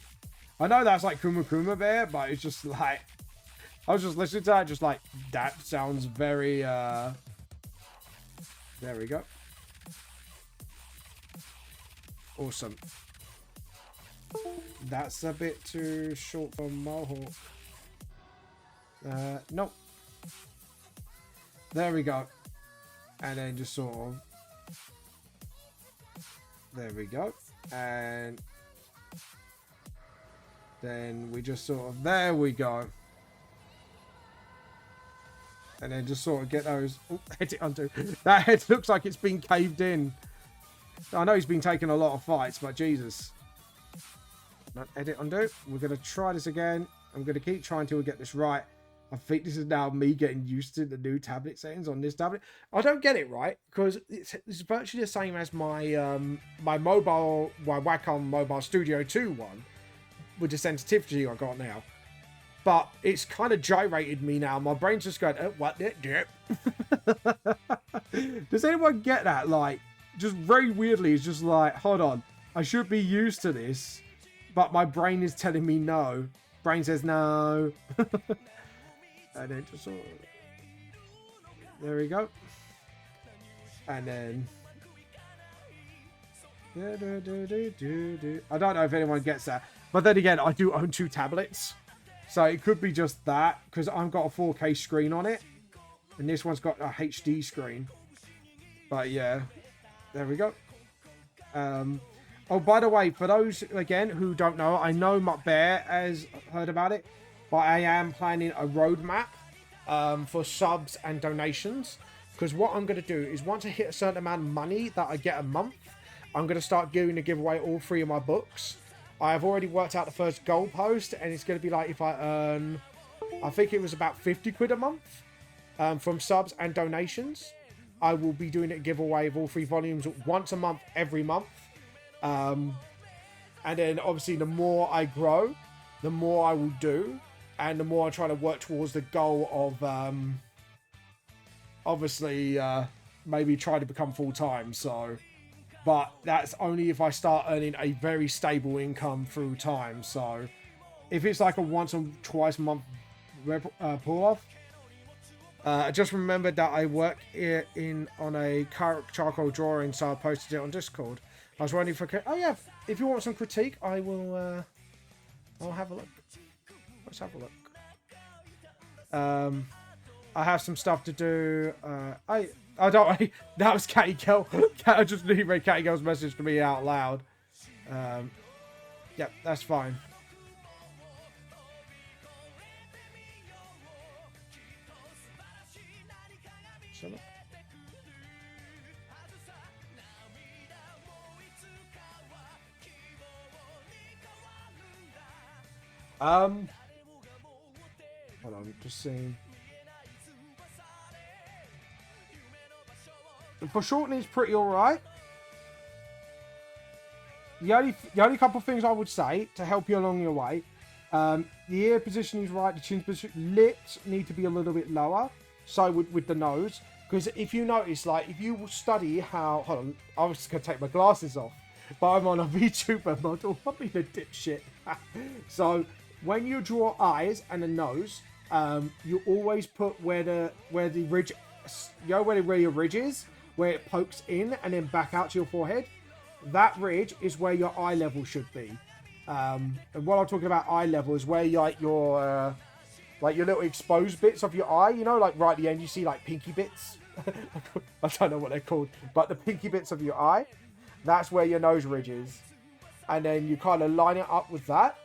I know that's like Kuma Kuma Bear, but it's just like... I was just listening to that, just like, that sounds very... There we go. Awesome. That's a bit too short for Mohawk. Nope. There we go. And then just sort of... There we go. And then we just sort of... There we go. And then just sort of get those... Oh, edit undo. That head looks like it's been caved in. I know he's been taking a lot of fights, but Jesus. Not edit undo. We're going to try this again. I'm going to keep trying till we get this right. I think this is now me getting used to the new tablet settings on this tablet. I don't get it right because it's virtually the same as my my Wacom Mobile Studio 2 one with the sensitivity I got now. But it's kind of gyrated me now. My brain's just going, oh, what the dip? Does anyone get that? Like, just very weirdly, it's just like, hold on. I should be used to this, but my brain is telling me no. Brain says no. And then just sort of... There we go. And then... I don't know if anyone gets that. But then again, I do own 2 tablets. So it could be just that. Because I've got a 4K screen on it. And this one's got a HD screen. But yeah. There we go. Oh, by the way, for those, again, who don't know, I know Mutt Bear has heard about it. But I am planning a roadmap for subs and donations. Because what I'm going to do is once I hit a certain amount of money that I get a month, I'm going to start doing a giveaway all 3 of my books. I have already worked out the first goalpost, and it's going to be like if I earn, I think it was about 50 quid a month from subs and donations. I will be doing a giveaway of all 3 volumes once a month, every month. And then obviously the more I grow, the more I will do. And the more I try to work towards the goal of, obviously, maybe try to become full-time. So, but that's only if I start earning a very stable income through time. So, if it's like a once or twice a month pull-off, just remember that I work on a charcoal drawing, so I posted it on Discord. I was wondering if oh yeah, if you want some critique, I will, I'll have a look. Let's have a look. I have some stuff to do. I don't. That was Catty Girl. I just read Catty Girl's message to me out loud. Yep, that's fine. Shut up. Hold on, just seeing. For shortening, it's pretty alright. The only couple of things I would say to help you along your way, the ear position is right, the chin position, lips need to be a little bit lower. So with the nose, because if you notice, like if you study how, hold on, I was just gonna take my glasses off, but I'm on a VTuber model. I'm being a dipshit. So when you draw eyes and a nose, you always put where the ridge, you know where your ridge is, where it pokes in and then back out to your forehead. That ridge is where your eye level should be. And what I'm talking about eye level is where like your little exposed bits of your eye, you know, like right at the end you see like pinky bits. I don't know what they're called, but the pinky bits of your eye, that's where your nose ridge is. And then you kind of line it up with that.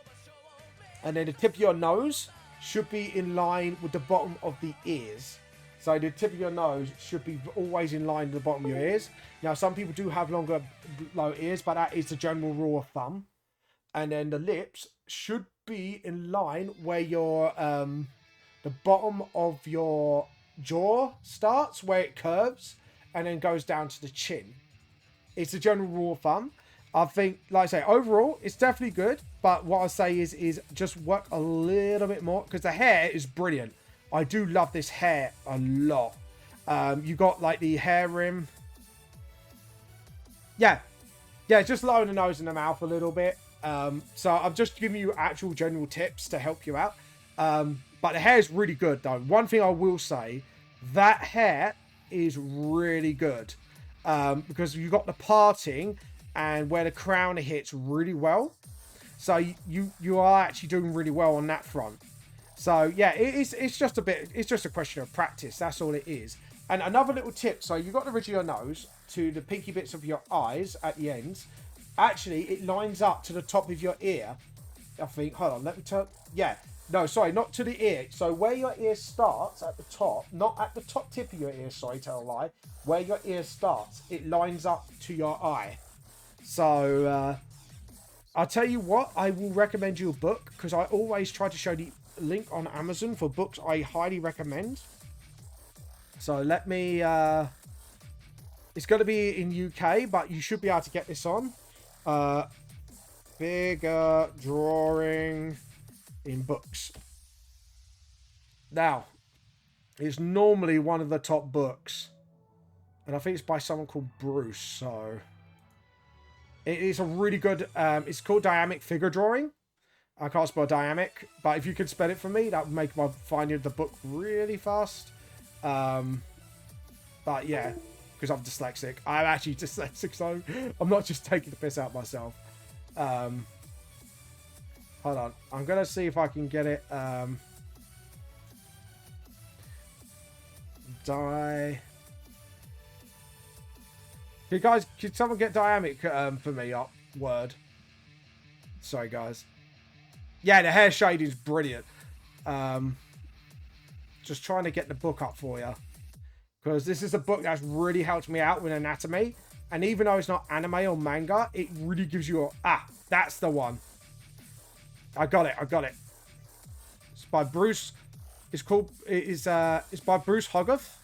And then the tip of your nose should be in line with the bottom of the ears. So the tip of your nose should be always in line with the bottom of your ears. Now, some people do have longer, low ears, but that is the general rule of thumb. And then the lips should be in line where your the bottom of your jaw starts, where it curves, and then goes down to the chin. It's a general rule of thumb. I think, like I say, overall, it's definitely good. But what I say is just work a little bit more, because the hair is brilliant. I do love this hair a lot. You got like the hair rim. Yeah, just lower the nose and the mouth a little bit. So I'm just giving you actual general tips to help you out. But the hair is really good, though. One thing I will say, that hair is really good. Because you got the parting and where the crown hits really well. So you are actually doing really well on that front. So yeah, it's just a question of practice. That's all it is. And another little tip. So you got the ridge of your nose to the pinky bits of your eyes at the ends. Actually, it lines up to the top of your ear. I think. Hold on. Let me turn. Yeah. No, sorry, not to the ear. So where your ear starts at the top, not at the top tip of your ear, sorry, tell a lie. Where your ear starts, it lines up to your eye. So, I'll tell you what, I will recommend you a book, because I always try to show the link on Amazon for books I highly recommend. So let me, it's going to be in UK, but you should be able to get this on. Bigger drawing in books. Now, it's normally one of the top books, and I think it's by someone called Bruce. So it is a really good, it's called Dynamic Figure Drawing. I can't spell dynamic, but if you could spell it for me, that would make my finding of the book really fast. But yeah, because I'm dyslexic. I'm actually dyslexic, so I'm not just taking the piss out myself. Hold on. I'm going to see if I can get it. Hey guys, could someone get dynamic for me up? Word. Sorry, guys. Yeah, the hair shading is brilliant. Just trying to get the book up for you. Because this is a book that's really helped me out with anatomy. And even though it's not anime or manga, it really gives you a... Ah, that's the one. I got it. It's by Bruce. It's by Bruce Hogarth.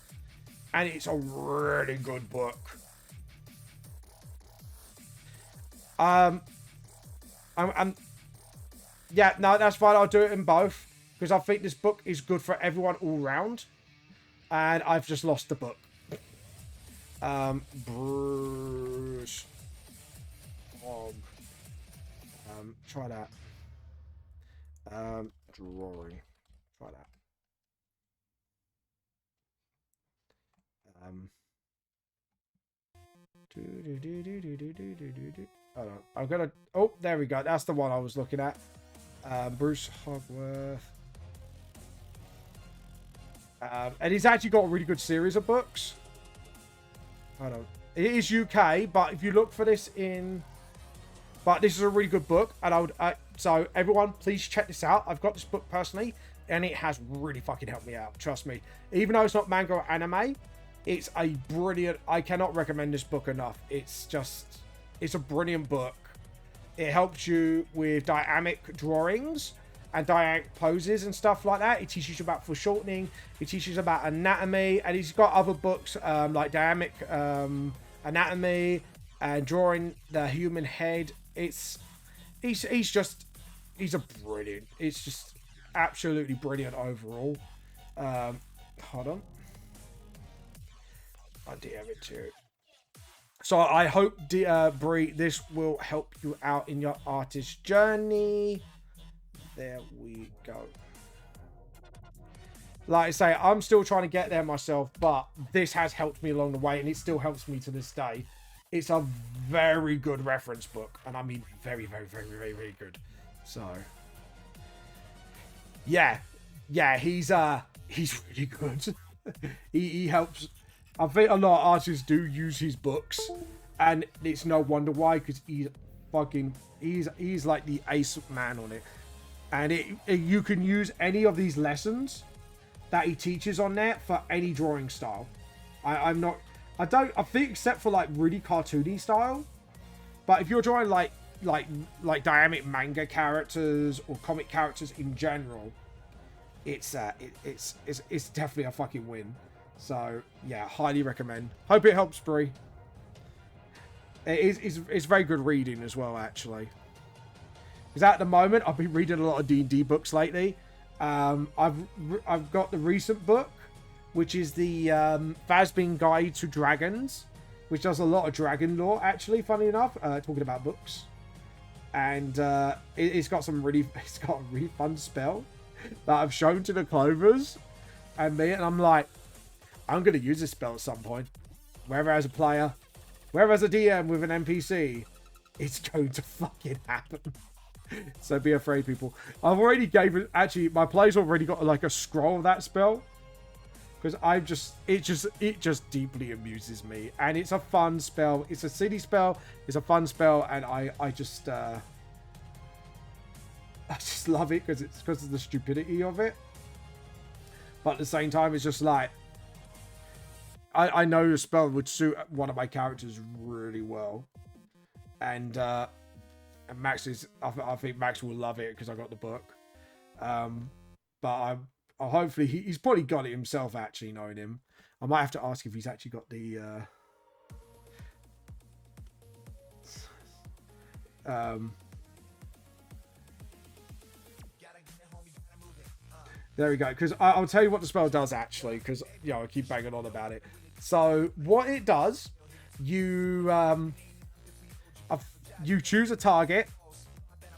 And it's a really good book. Yeah, no, that's fine. I'll do it in both. Because I think this book is good for everyone all round. And I've just lost the book. Bruce Hog. Try that. Drawing. Try that. Hold on. I'm gonna. Oh, there we go. That's the one I was looking at. Bruce Hogworth. And he's actually got a really good series of books. Hold on. It is UK, but if you look for this in... But this is a really good book. And I would... so, everyone, please check this out. I've got this book personally, and it has really fucking helped me out. Trust me. Even though it's not manga or anime, it's a brilliant... I cannot recommend this book enough. It's just... It's a brilliant book. It helps you with dynamic drawings and dynamic poses and stuff like that. It teaches you about foreshortening. It teaches you about anatomy. And he's got other books like dynamic anatomy and drawing the human head. He's a brilliant. It's just absolutely brilliant overall. Hold on. I DM it too. So I hope, Brie, this will help you out in your artist journey. There we go. Like I say, I'm still trying to get there myself, but this has helped me along the way, and it still helps me to this day. It's a very good reference book, and I mean very, very, very, very, very good. So, yeah, he's really good. he helps. I think a lot of artists do use his books, and it's no wonder why, because he's like the ace man on it. And you can use any of these lessons that he teaches on there for any drawing style. I think except for like really cartoony style. But if you're drawing like dynamic manga characters or comic characters in general, it's definitely a fucking win. So yeah, highly recommend. Hope it helps, Bree. It's very good reading as well, actually. Because at the moment, I've been reading a lot of D&D books lately. I've got the recent book, which is the Vazbin Guide to Dragons, which does a lot of dragon lore, actually, funny enough, talking about books. And it's got a really fun spell that I've shown to the Clovers and me, and I'm like, I'm going to use this spell at some point. Whether as a player, whether as a DM with an NPC, it's going to fucking happen. So be afraid, people. I've already gave it, actually, my players already got like a scroll of that spell. Because it just deeply amuses me. And it's a fun spell. It's a city spell. It's a fun spell. And I just love it because it's because of the stupidity of it. But at the same time, it's just like, I know the spell would suit one of my characters really well. And Max I think Max will love it because I got the book. But hopefully he's probably got it himself, actually, knowing him. I might have to ask if he's actually got the there we go, because I'll tell you what the spell does, actually, because I keep banging on about it. So what it does, you choose a target,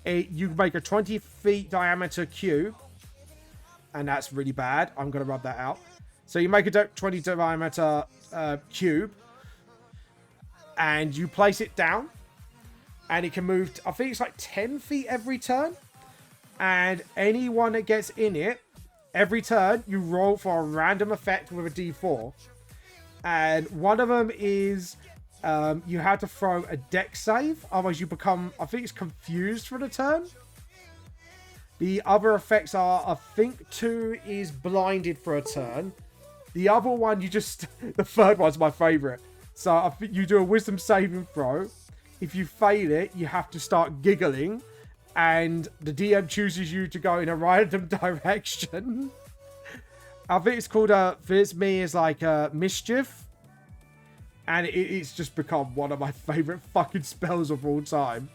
you make a 20 feet diameter cube, and that's really bad. I'm going to rub that out. So you make a 20 diameter cube, and you place it down, and it can move, I think it's like 10 feet every turn, and anyone that gets in it, every turn, you roll for a random effect with a D4. And one of them is you have to throw a dex save, otherwise you become, I think it's confused for the turn. The other effects are, I think 2 is blinded for a turn. The other one, the third one's my favorite. So I think you do a wisdom saving throw. If you fail it, you have to start giggling, and the DM chooses you to go in a random direction. I think it's called Vizme is like mischief. And it's just become one of my favorite fucking spells of all time.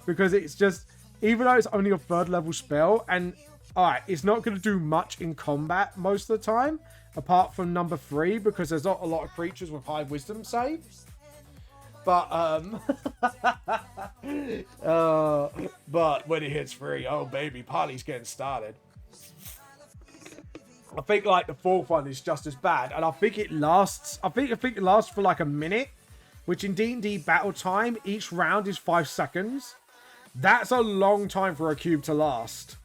Because it's just, even though it's only a 3rd level spell, and alright, it's not going to do much in combat most of the time, apart from number 3, because there's not a lot of creatures with high wisdom saves. But but when it hits 3, oh baby, party's getting started. I think like the 4th one is just as bad, and I think it lasts. I think it lasts for like a minute, which in D&D battle time, each round is 5 seconds. That's a long time for a cube to last.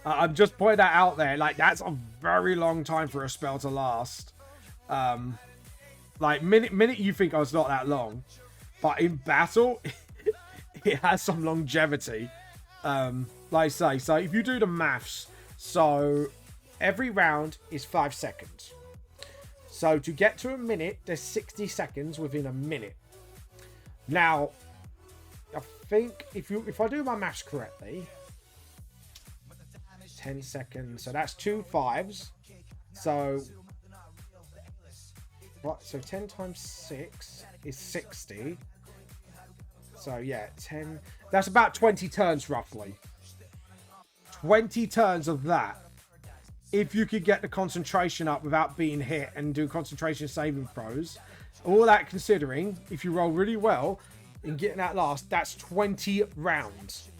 I'm just pointing that out there. Like, that's a very long time for a spell to last. Like minute you think, oh, it's not that long, but in battle, it has some longevity. Like I say, so if you do the maths, so every round is 5 seconds. So to get to a minute, there's 60 seconds within a minute. Now, I think if I do my maths correctly, 10 seconds. So that's 2 5s. So what? So 10 times 6 is 60. So yeah, 10. That's about 20 turns roughly. 20 turns of that. If you could get the concentration up without being hit and do concentration saving throws, all that considering, if you roll really well in getting that last, that's 20 rounds.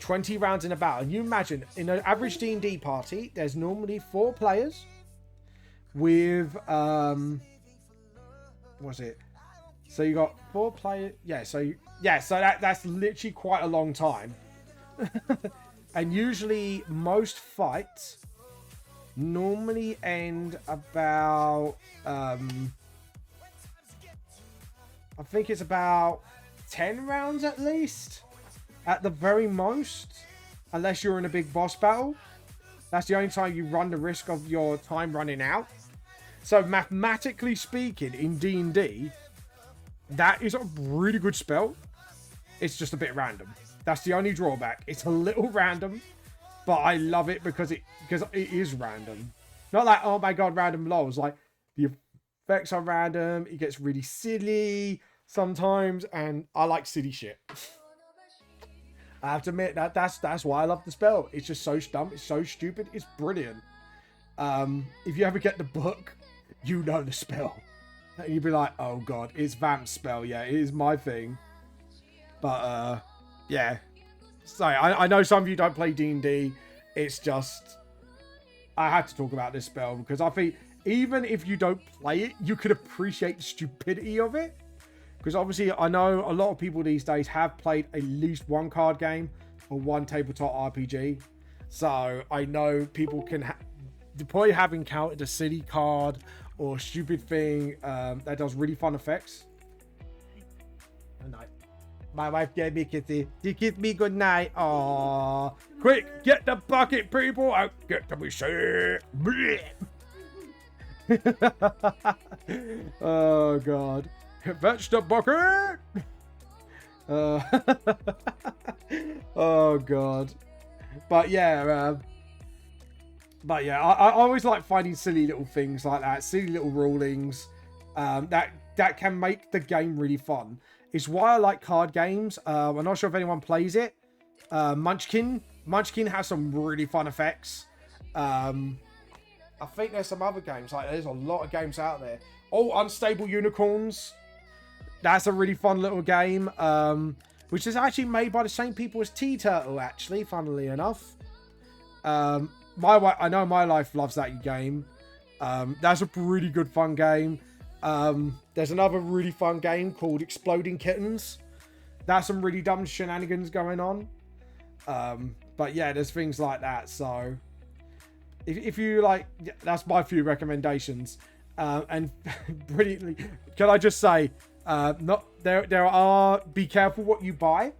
20 rounds in a battle. And you imagine, in an average D&D party, there's normally 4 players with, what's it? So you got 4 players. Yeah, so that's literally quite a long time. And usually most fights normally end about I think it's about 10 rounds at least, at the very most, unless you're in a big boss battle. That's the only time you run the risk of your time running out. So mathematically speaking, in D&D, that is a really good spell. It's just a bit random. That's the only drawback. It's a little random, but I love it because it is random. Not like, oh my god, random lols. Like, the effects are random. It gets really silly sometimes, and I like silly shit. I have to admit that's why I love the spell. It's just so dumb. It's so stupid. It's brilliant. If you ever get the book, you know the spell. And you'd be like, oh god, it's Vamp's spell. Yeah, it is my thing. But, yeah. So, I know some of you don't play D&D. It's just... I had to talk about this spell because I think even if you don't play it, you could appreciate the stupidity of it. Because obviously, I know a lot of people these days have played at least one card game or one tabletop RPG. So, I know people can... probably have encountered a silly card or stupid thing that does really fun effects. Good night. My wife gave me a kissy. She kissed me good night. Aww. Quick, get the bucket, people. I'll get to be sick. Oh, God. Fetch the bucket. Oh, God. But yeah, I always like finding silly little things like that, silly little rulings that can make the game really fun. It's why I like card games. I'm not sure if anyone plays it. Munchkin has some really fun effects. I think there's some other games. Like, there's a lot of games out there. Oh, Unstable Unicorns. That's a really fun little game. Which is actually made by the same people as Tea Turtle, actually, funnily enough. I know my life loves that game. That's a really good fun game. There's another really fun game called Exploding Kittens. That's some really dumb shenanigans going on. But yeah, there's things like that. So if you like, that's my few recommendations. And brilliantly, can I just say, be careful what you buy,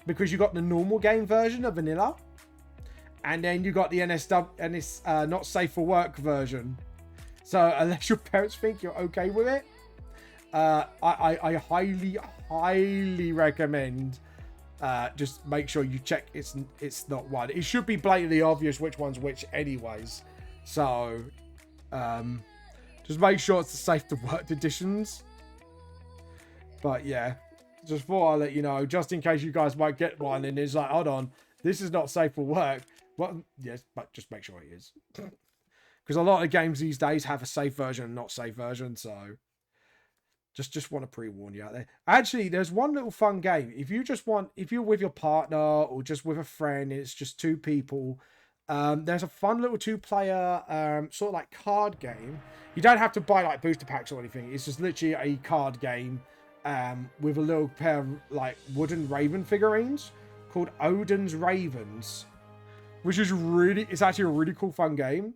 because you got the normal game version of vanilla. And then you got the not safe for work version. So unless your parents think you're okay with it, I highly recommend just make sure you check it's not one. It should be blatantly obvious which one's which anyways. So just make sure it's the safe to work editions. But yeah, just thought I'll let you know, just in case you guys might get one and it's like, hold on, this is not safe for work. Well, yes, but just make sure it is. Because a lot of games these days have a safe version and not safe version, so just want to pre-warn you out there. Actually, there's one little fun game. If you're with your partner or just with a friend, it's just two people. There's a fun little two-player sort of like card game. You don't have to buy like booster packs or anything. It's just literally a card game with a little pair of like wooden raven figurines called Odin's Ravens. Which is it's actually a really cool, fun game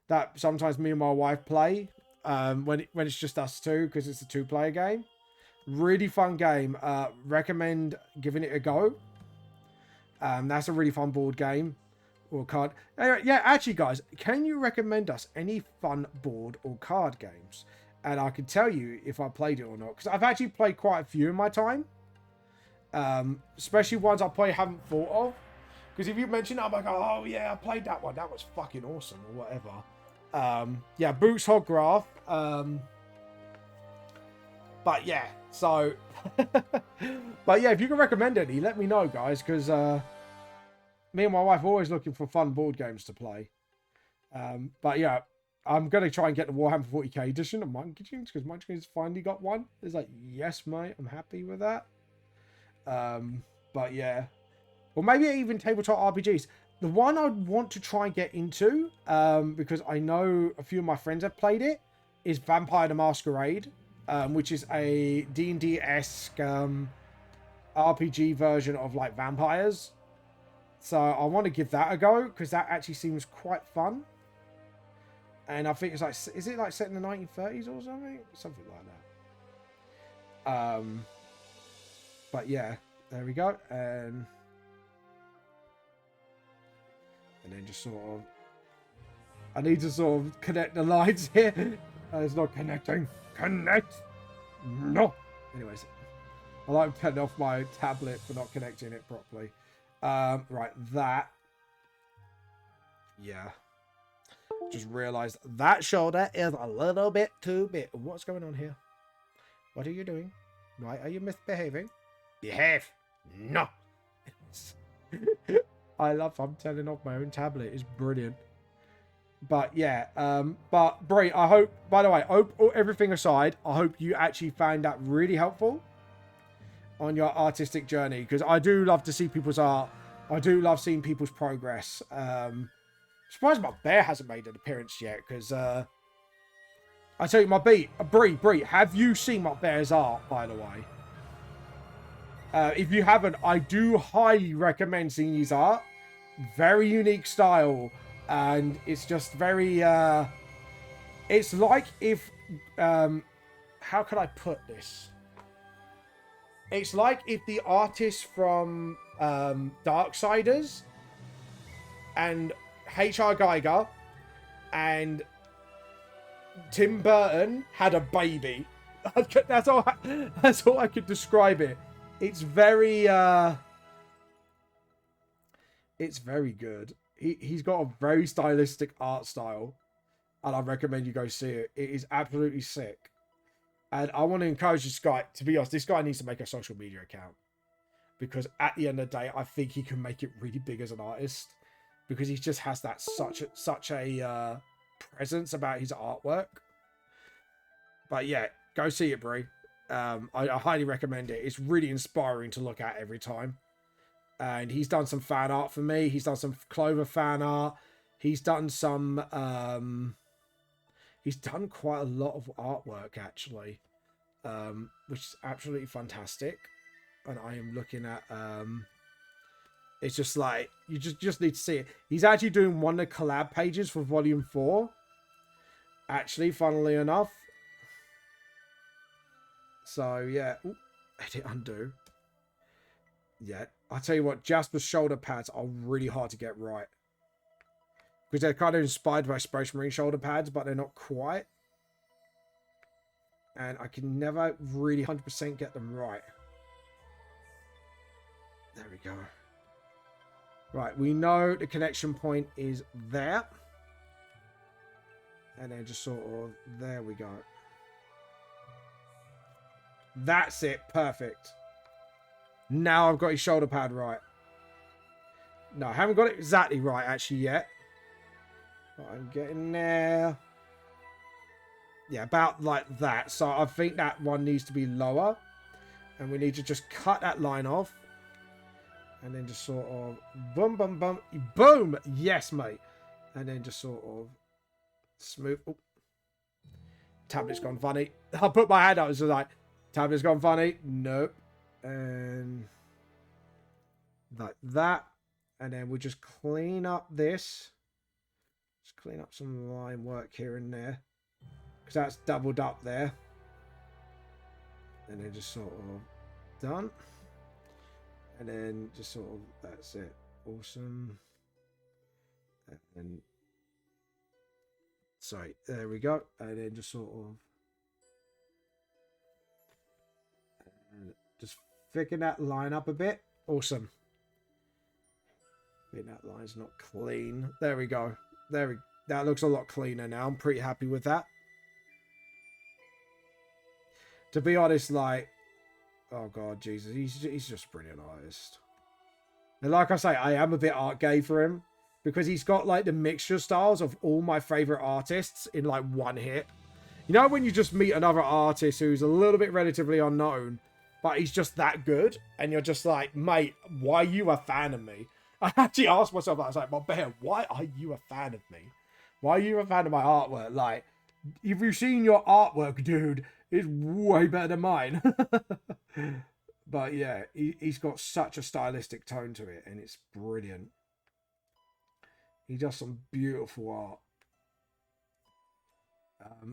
that sometimes me and my wife play when it's just us two, because it's a two-player game. Really fun game. Recommend giving it a go. That's a really fun board game or card. Anyway, yeah, actually, guys, can you recommend us any fun board or card games? And I can tell you if I played it or not, because I've actually played quite a few in my time. Especially ones I probably haven't thought of. Because if you mention it, I'm like, oh yeah, I played that one. That was fucking awesome, or whatever. Yeah, Boots Hoggraph. But yeah, so... but yeah, if you can recommend any, let me know, guys. Because me and my wife are always looking for fun board games to play. But yeah, I'm going to try and get the Warhammer 40k edition of Munchkins, because Munchkins finally got one. It's like, yes, mate, I'm happy with that. But yeah... Or maybe even tabletop RPGs. The one I'd want to try and get into, because I know a few of my friends have played it, is Vampire the Masquerade, which is a D&D-esque RPG version of like vampires. So I want to give that a go, because that actually seems quite fun. And I think it's like, is it like set in the 1930s or something? Something like that. But yeah, there we go. And And then just sort of... I need to sort of connect the lines here. It's not connecting. Connect! No! Anyways. I like turning off my tablet for not connecting it properly. Right, that. Yeah. Just realised that shoulder is a little bit too big. What's going on here? What are you doing? Why are you misbehaving? Behave! No! I love I'm turning off my own tablet. It's brilliant. But yeah, but Brie, I hope, by the way, everything aside, I hope you actually found that really helpful on your artistic journey, because I do love to see people's art. I do love seeing people's progress. Surprised my bear hasn't made an appearance yet, because I tell you, Brie, have you seen my bear's art, by the way? If you haven't, I do highly recommend seeing his art. Very unique style, and it's just very it's like if how can I put this? It's like if the artist from Darksiders and H.R. Geiger and Tim Burton had a baby. That's all I could describe it. It's very good. He's got a very stylistic art style, and I recommend you go see it. It is absolutely sick. And I want to encourage this guy, to be honest, this guy needs to make a social media account, because at the end of the day, I think he can make it really big as an artist, because he just has that such a presence about his artwork. But yeah, go see it, Brie. I highly recommend it. It's really inspiring to look at every time. And he's done some fan art for me. He's done some Clover fan art. He's done some... he's done quite a lot of artwork, actually. Which is absolutely fantastic. And I am looking at... it's just like... You just need to see it. He's actually doing one of the collab pages for Volume 4. Actually, funnily enough. So, yeah. Ooh, edit undo. Yeah. I'll tell you what, Jasper's shoulder pads are really hard to get right. Because they're kind of inspired by Space Marine shoulder pads, but they're not quite. And I can never really 100% get them right. There we go. Right, we know the connection point is there. And then just sort of, there we go. That's it, perfect. Now I've got his shoulder pad right. No, I haven't got it exactly right actually yet. But I'm getting there. Yeah, about like that. So I think that one needs to be lower. And we need to just cut that line off. And then just sort of boom, boom, boom. Boom! Yes, mate. And then just sort of smooth. Oh. Tablet's gone funny. I put my hand up and was like, tablet's gone funny. Nope. And like that. And then we'll just clean up this. Just clean up some line work here and there. Because that's doubled up there. And then just sort of done. And then just sort of, that's it. Awesome. And then, sorry, there we go. And then just sort of, just thicken that line up a bit. Awesome. I think that line's not clean. There we go. That looks a lot cleaner now. I'm pretty happy with that. To be honest, like, oh god, Jesus, he's just a brilliant artist. And like I say, I am a bit art gay for him, because he's got like the mixture styles of all my favorite artists in like one hit. You know when you just meet another artist who's a little bit relatively unknown, but he's just that good, and you're just like, mate, why are you a fan of me? I actually asked myself, I was like, my bear, why are you a fan of me? Why are you a fan of my artwork? Like, if you've seen your artwork, dude, it's way better than mine. But yeah, he's got such a stylistic tone to it, and it's brilliant. He does some beautiful art.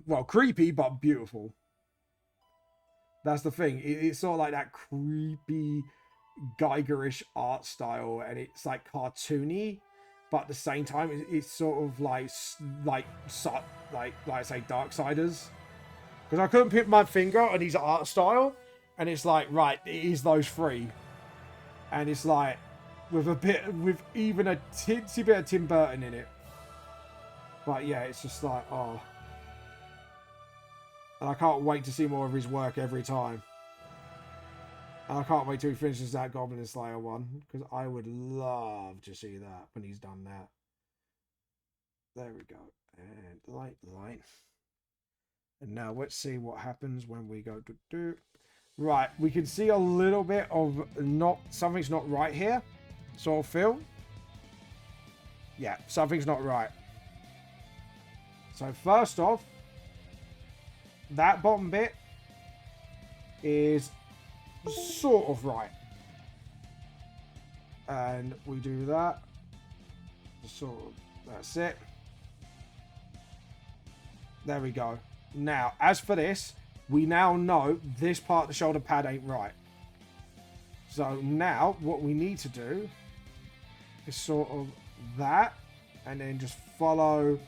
Well, creepy, but beautiful. That's the thing. It's sort of like that creepy, Geigerish art style, and it's like cartoony, but at the same time, it's sort of like I say, Darksiders. Because I couldn't put my finger on his art style, and it's like, right, it is those three. And it's like, with even a tinsy bit of Tim Burton in it. But yeah, it's just like, oh. And I can't wait to see more of his work every time. And I can't wait till he finishes that Goblin Slayer one, because I would love to see that when he's done that. There we go. And light. And now let's see what happens when we go to do. Right, we can see a little bit of something's not right here. Sort of feel. Yeah, something's not right. So first off, that bottom bit is sort of right. And we do that. Sort of, that's it. There we go. Now, as for this, we now know this part of the shoulder pad ain't right. So now what we need to do is sort of that, and then just follow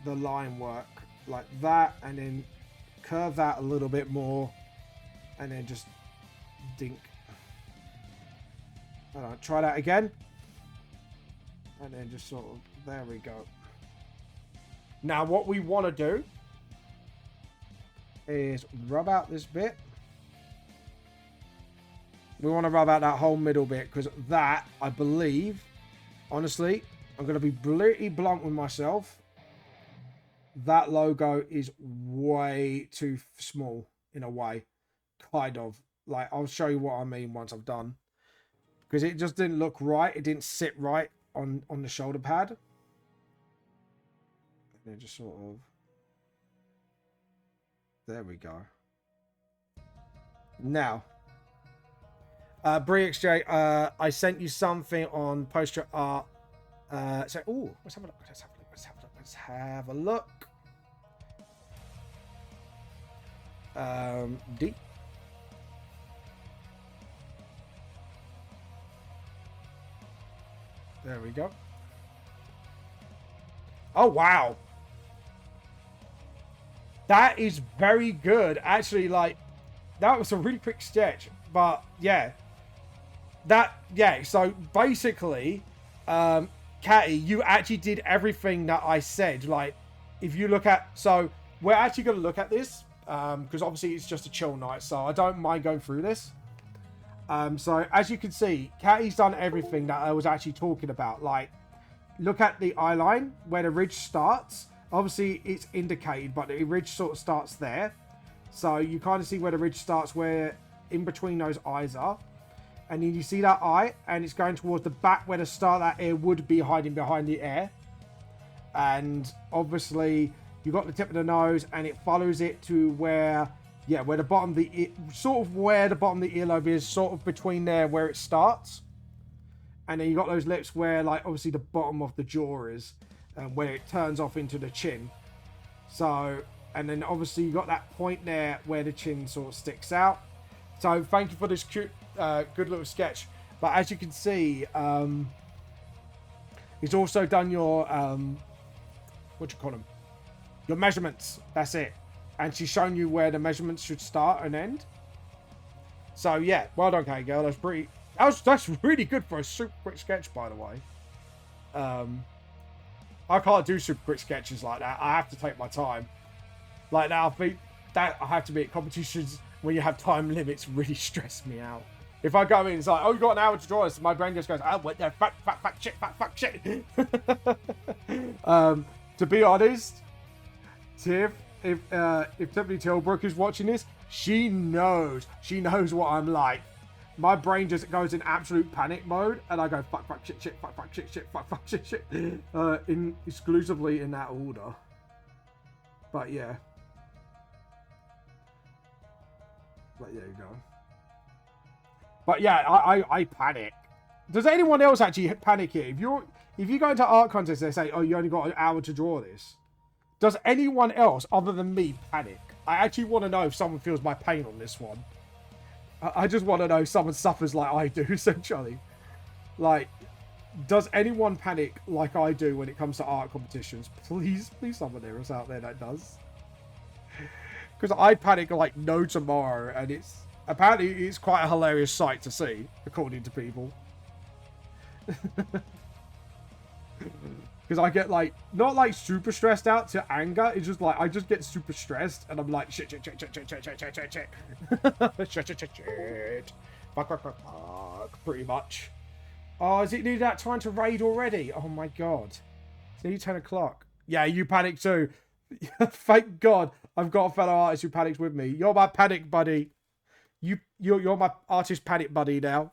the line work like that, and then curve that a little bit more, and then just dink. Alright, try that again. And then just sort of, there we go. Now what we want to do is rub out this bit. We want to rub out that whole middle bit, because that, I believe, honestly, I'm going to be completely blunt with myself. That logo is way too small in a way. Kind of. Like, I'll show you what I mean once I've done. Because it just didn't look right. It didn't sit right on the shoulder pad. And then just sort of... There we go. Now, Brie XJ, I sent you something on poster art. So, oh, let's have a look. Let's have a look. D. There we go. Oh, wow. That is very good. Actually, like, that was a really quick sketch. But, yeah. So, basically, Catty, you actually did everything that I said. Like, if you look at... So, we're actually going to look at this. Because, obviously, it's just a chill night. So, I don't mind going through this. So, as you can see, Catty's done everything that I was actually talking about. Like, look at the eye line where the ridge starts. Obviously, it's indicated, but the ridge sort of starts there. So you kind of see where the ridge starts, where in between those eyes are. And then you see that eye, and it's going towards the back where the start of that ear would be hiding behind the ear. And obviously, you got the tip of the nose, and it follows it to where, yeah, where the bottom of the ear, sort of where the bottom of the earlobe is, sort of between there where it starts. And then you got those lips where, like, obviously the bottom of the jaw is. Where it turns off into the chin. So, and then obviously you got that point there where the chin sort of sticks out. So thank you for this cute, good little sketch. But as you can see, he's also done your, what do you call them? Your measurements. That's it. And she's shown you where the measurements should start and end. So yeah, well done, K girl. That's really good for a super quick sketch, by the way. I can't do super quick sketches like that. I have to take my time. Like that, I think that I have to be at competitions when you have time limits really stress me out. If I go in, it's like, oh, you got an hour to draw this. My brain just goes, oh, what the fuck shit. To be honest, Tiff, if Tiffany Tilbrook is watching this, she knows what I'm like. My brain just goes in absolute panic mode, and I go fuck shit, fuck shit, exclusively in that order. But yeah. But there you go. But yeah, I panic. Does anyone else actually panic here? If you go into art contests, they say, oh, you only got an hour to draw this. Does anyone else other than me panic? I actually want to know if someone feels my pain on this one. I just want to know if someone suffers like I do, essentially. Like, Does anyone panic like I do when it comes to art competitions? Please someone there is out there that does. Because I panic like no tomorrow, and apparently it's quite a hilarious sight to see, according to people. Because I get like, not like super stressed out to anger, it's just like, I just get super stressed, and I'm like, shit. Fuck, pretty much. Oh, is it near that time to raid already? Oh my god. It's nearly 10 o'clock. Yeah, you panic too. Thank God I've got a fellow artist who panics with me. You're my panic buddy. You're my artist panic buddy now.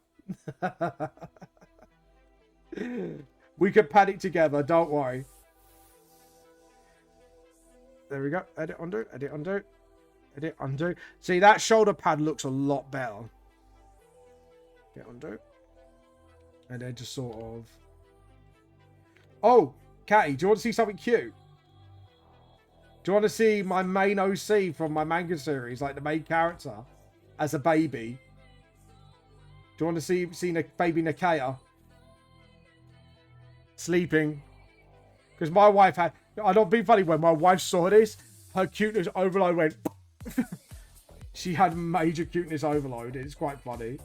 We can panic together, don't worry. There we go. Edit, undo, edit, undo. Edit, undo. See, that shoulder pad looks a lot better. Get undo. And then just sort of... Oh, Catty, do you want to see something cute? Do you want to see my main OC from my manga series, like the main character, as a baby? Do you want to see baby Nakia sleeping? Because my wife had... I don't be funny, when my wife saw this, her cuteness overload went... She had major cuteness overload. It's quite funny.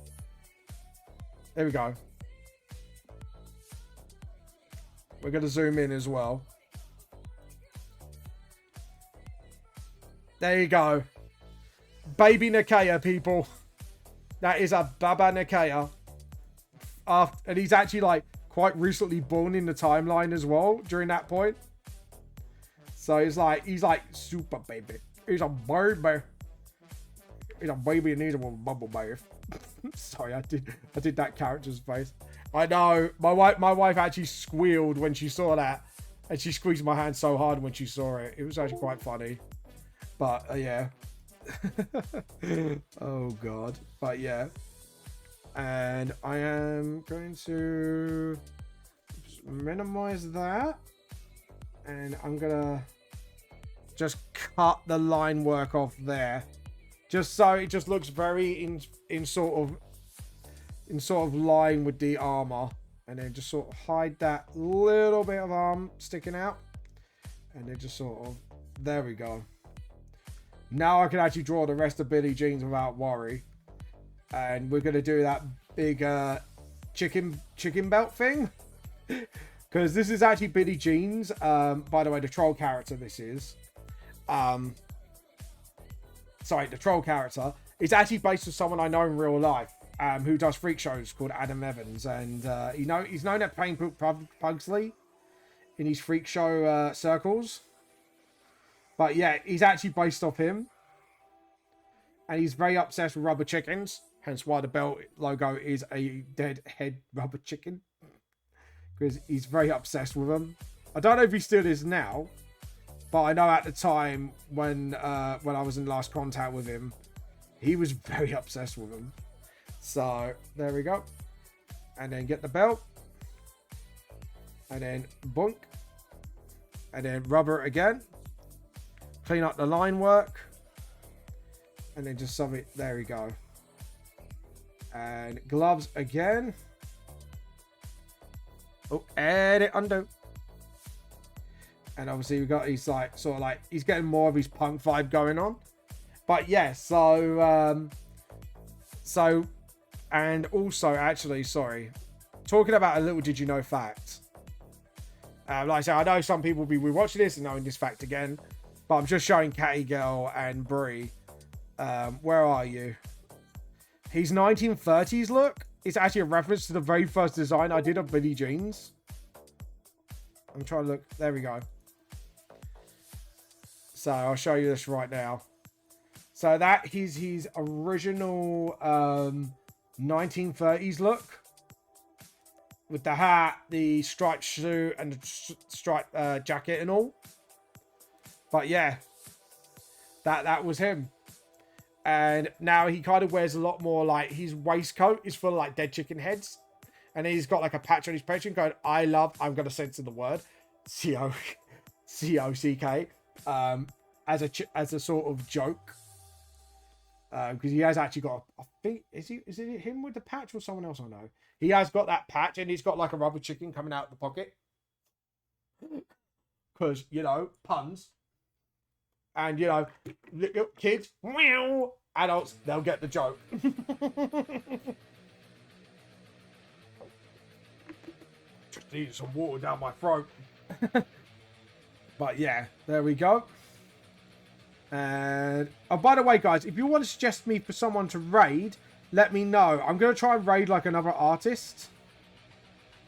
There we go. We're going to zoom in as well. There you go. Baby Nakia, people. That is a Baba Nakia. And he's actually like quite recently born in the timeline as well during that point. So he's like super baby. He's a baby. He's a baby and he's a bubble baby. Sorry, I did that character's face. I know. My wife actually squealed when she saw that. And she squeezed my hand so hard when she saw it. It was actually quite funny. But, yeah. Oh, God. But, yeah. And I am going to minimize that. And I'm going to just cut the line work off there. Just so it just looks very in sort of line with the armor. And then just sort of hide that little bit of arm sticking out. And then just sort of... There we go. Now I can actually draw the rest of Billie Jean's without worry. And we're going to do that big chicken belt thing. Because this is actually Billie Jean's. By the way, the troll character this is. Sorry, the troll character. It's actually based on someone I know in real life. Who does freak shows called Adam Evans. And he's known at Plain Pugsley in his freak show circles. But yeah, he's actually based off him. And he's very obsessed with rubber chickens. Hence why the belt logo is a dead head rubber chicken. Because he's very obsessed with them. I don't know if he still is now. But I know at the time when I was in last contact with him, he was very obsessed with them. So there we go. And then get the belt. And then bunk. And then rubber it again. Clean up the line work. And then just sub it. There we go. And gloves again. Oh, edit, undo. And obviously we've got he's like sort of like he's getting more of his punk vibe going on. But yeah, so and also actually, sorry, talking about a little did you know fact. Like I said, I know some people will be rewatching this and knowing this fact again. But I'm just showing Catty Girl and Brie. Where are you? His 1930s look is actually a reference to the very first design I did of Billie Jean's. I'm trying to look. There we go. So I'll show you this right now. So that is his original 1930s look. With the hat, the striped suit, and the striped jacket and all. But yeah, that was him. And now he kind of wears a lot more like his waistcoat is full of like dead chicken heads. And he's got like a patch on his patron going, I'm going to censor the word, C-O-C-K, as a sort of joke. Because he has actually got, I think, is it him with the patch or someone else I know? He has got that patch and he's got like a rubber chicken coming out of the pocket. Because, you know, puns. And, you know, little kids, meow, adults, they'll get the joke. Just needed some water down my throat. But yeah, there we go. And oh, by the way, guys, if you want to suggest me for someone to raid, let me know. I'm going to try and raid like another artist.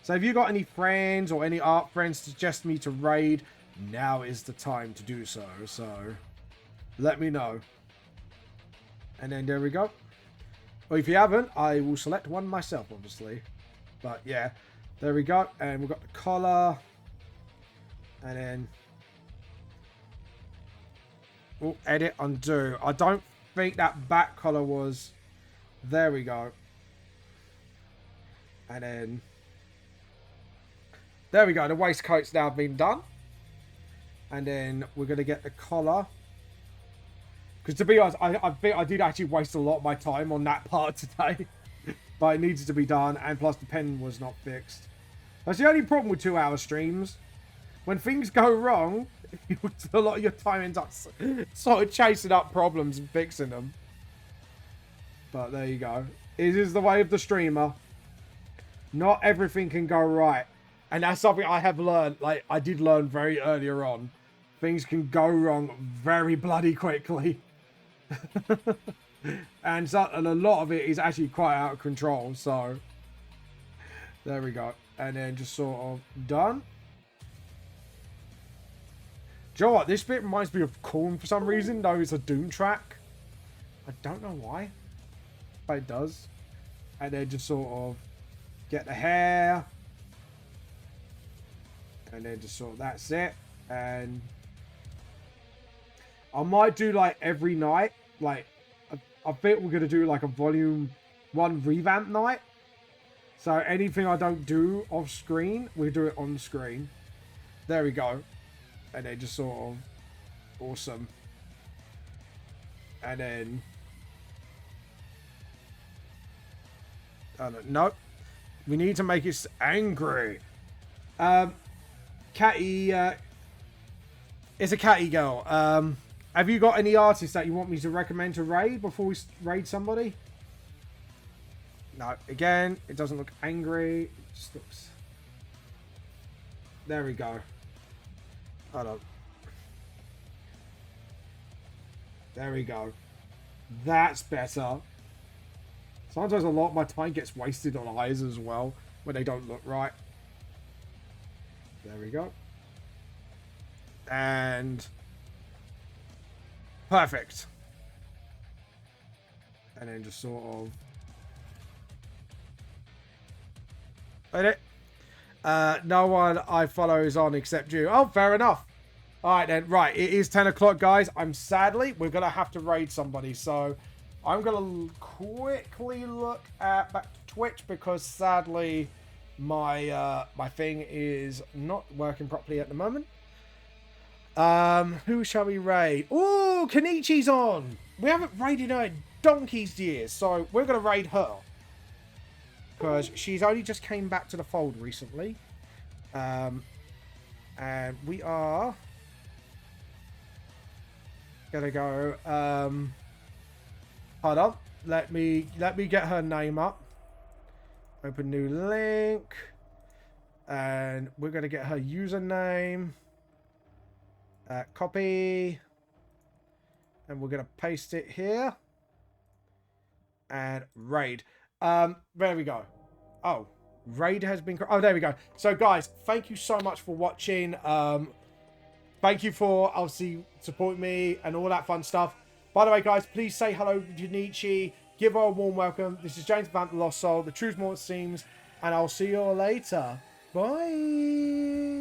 So if you got any friends or any art friends to suggest me to raid, now is the time to do so. So let me know. And then there we go. Well, if you haven't, I will select one myself, obviously. But yeah, there we go. And we've got the collar. And then we'll edit, undo. I don't think that back collar was... There we go. And then... There we go. The waistcoat's now been done. And then we're going to get the collar. Because to be honest, I think I did actually waste a lot of my time on that part today. But it needed to be done. And plus the pen was not fixed. That's the only problem with 2-hour streams. When things go wrong, a lot of your time ends up sort of chasing up problems and fixing them. But there you go. It is the way of the streamer. Not everything can go right. And that's something I have learned. Like, I did learn very earlier on. Things can go wrong very bloody quickly. and a lot of it is actually quite out of control. So, there we go. And then just sort of done. Do you know what? This bit reminds me of Korn for some reason, though it's a Doom track. I don't know why, but it does. And then just sort of get the hair. And then just sort of, that's it. And I might do like every night. Like, I think we're going to do like a volume 1 revamp night. So anything I don't do off screen, we do it on screen. There we go. And then just sort of awesome. And then nope. We need to make it angry. Catty, it's a catty girl. Have you got any artists that you want me to recommend to raid before we raid somebody? No, again, it doesn't look angry. It just looks... There we go. Hold on. There we go. That's better. Sometimes a lot of my time gets wasted on eyes as well when they don't look right. There we go. And perfect. And then just sort of edit. No one I follow is on except you. Oh, fair enough. All right then. Right, it is 10 o'clock, guys. We're gonna have to raid somebody. So I'm gonna quickly look at back to Twitch because sadly my my thing is not working properly at the moment. Who shall we raid? Oh, Kenichi's on. We haven't raided her in donkey's years, so we're gonna raid her because she's only just came back to the fold recently. And we are gonna go. Hold on. Let me get her name up. Open new link. And we're gonna get her username. Copy. And we're gonna paste it here. And raid. There we go. Oh, raid has been... Oh, there we go. So, guys, thank you so much for watching. Thank you for, obviously, supporting me and all that fun stuff. By the way, guys, please say hello to Junichi. Give her a warm welcome. This is James Vamp, the Lost Soul. The truth more it seems. And I'll see you all later. Bye.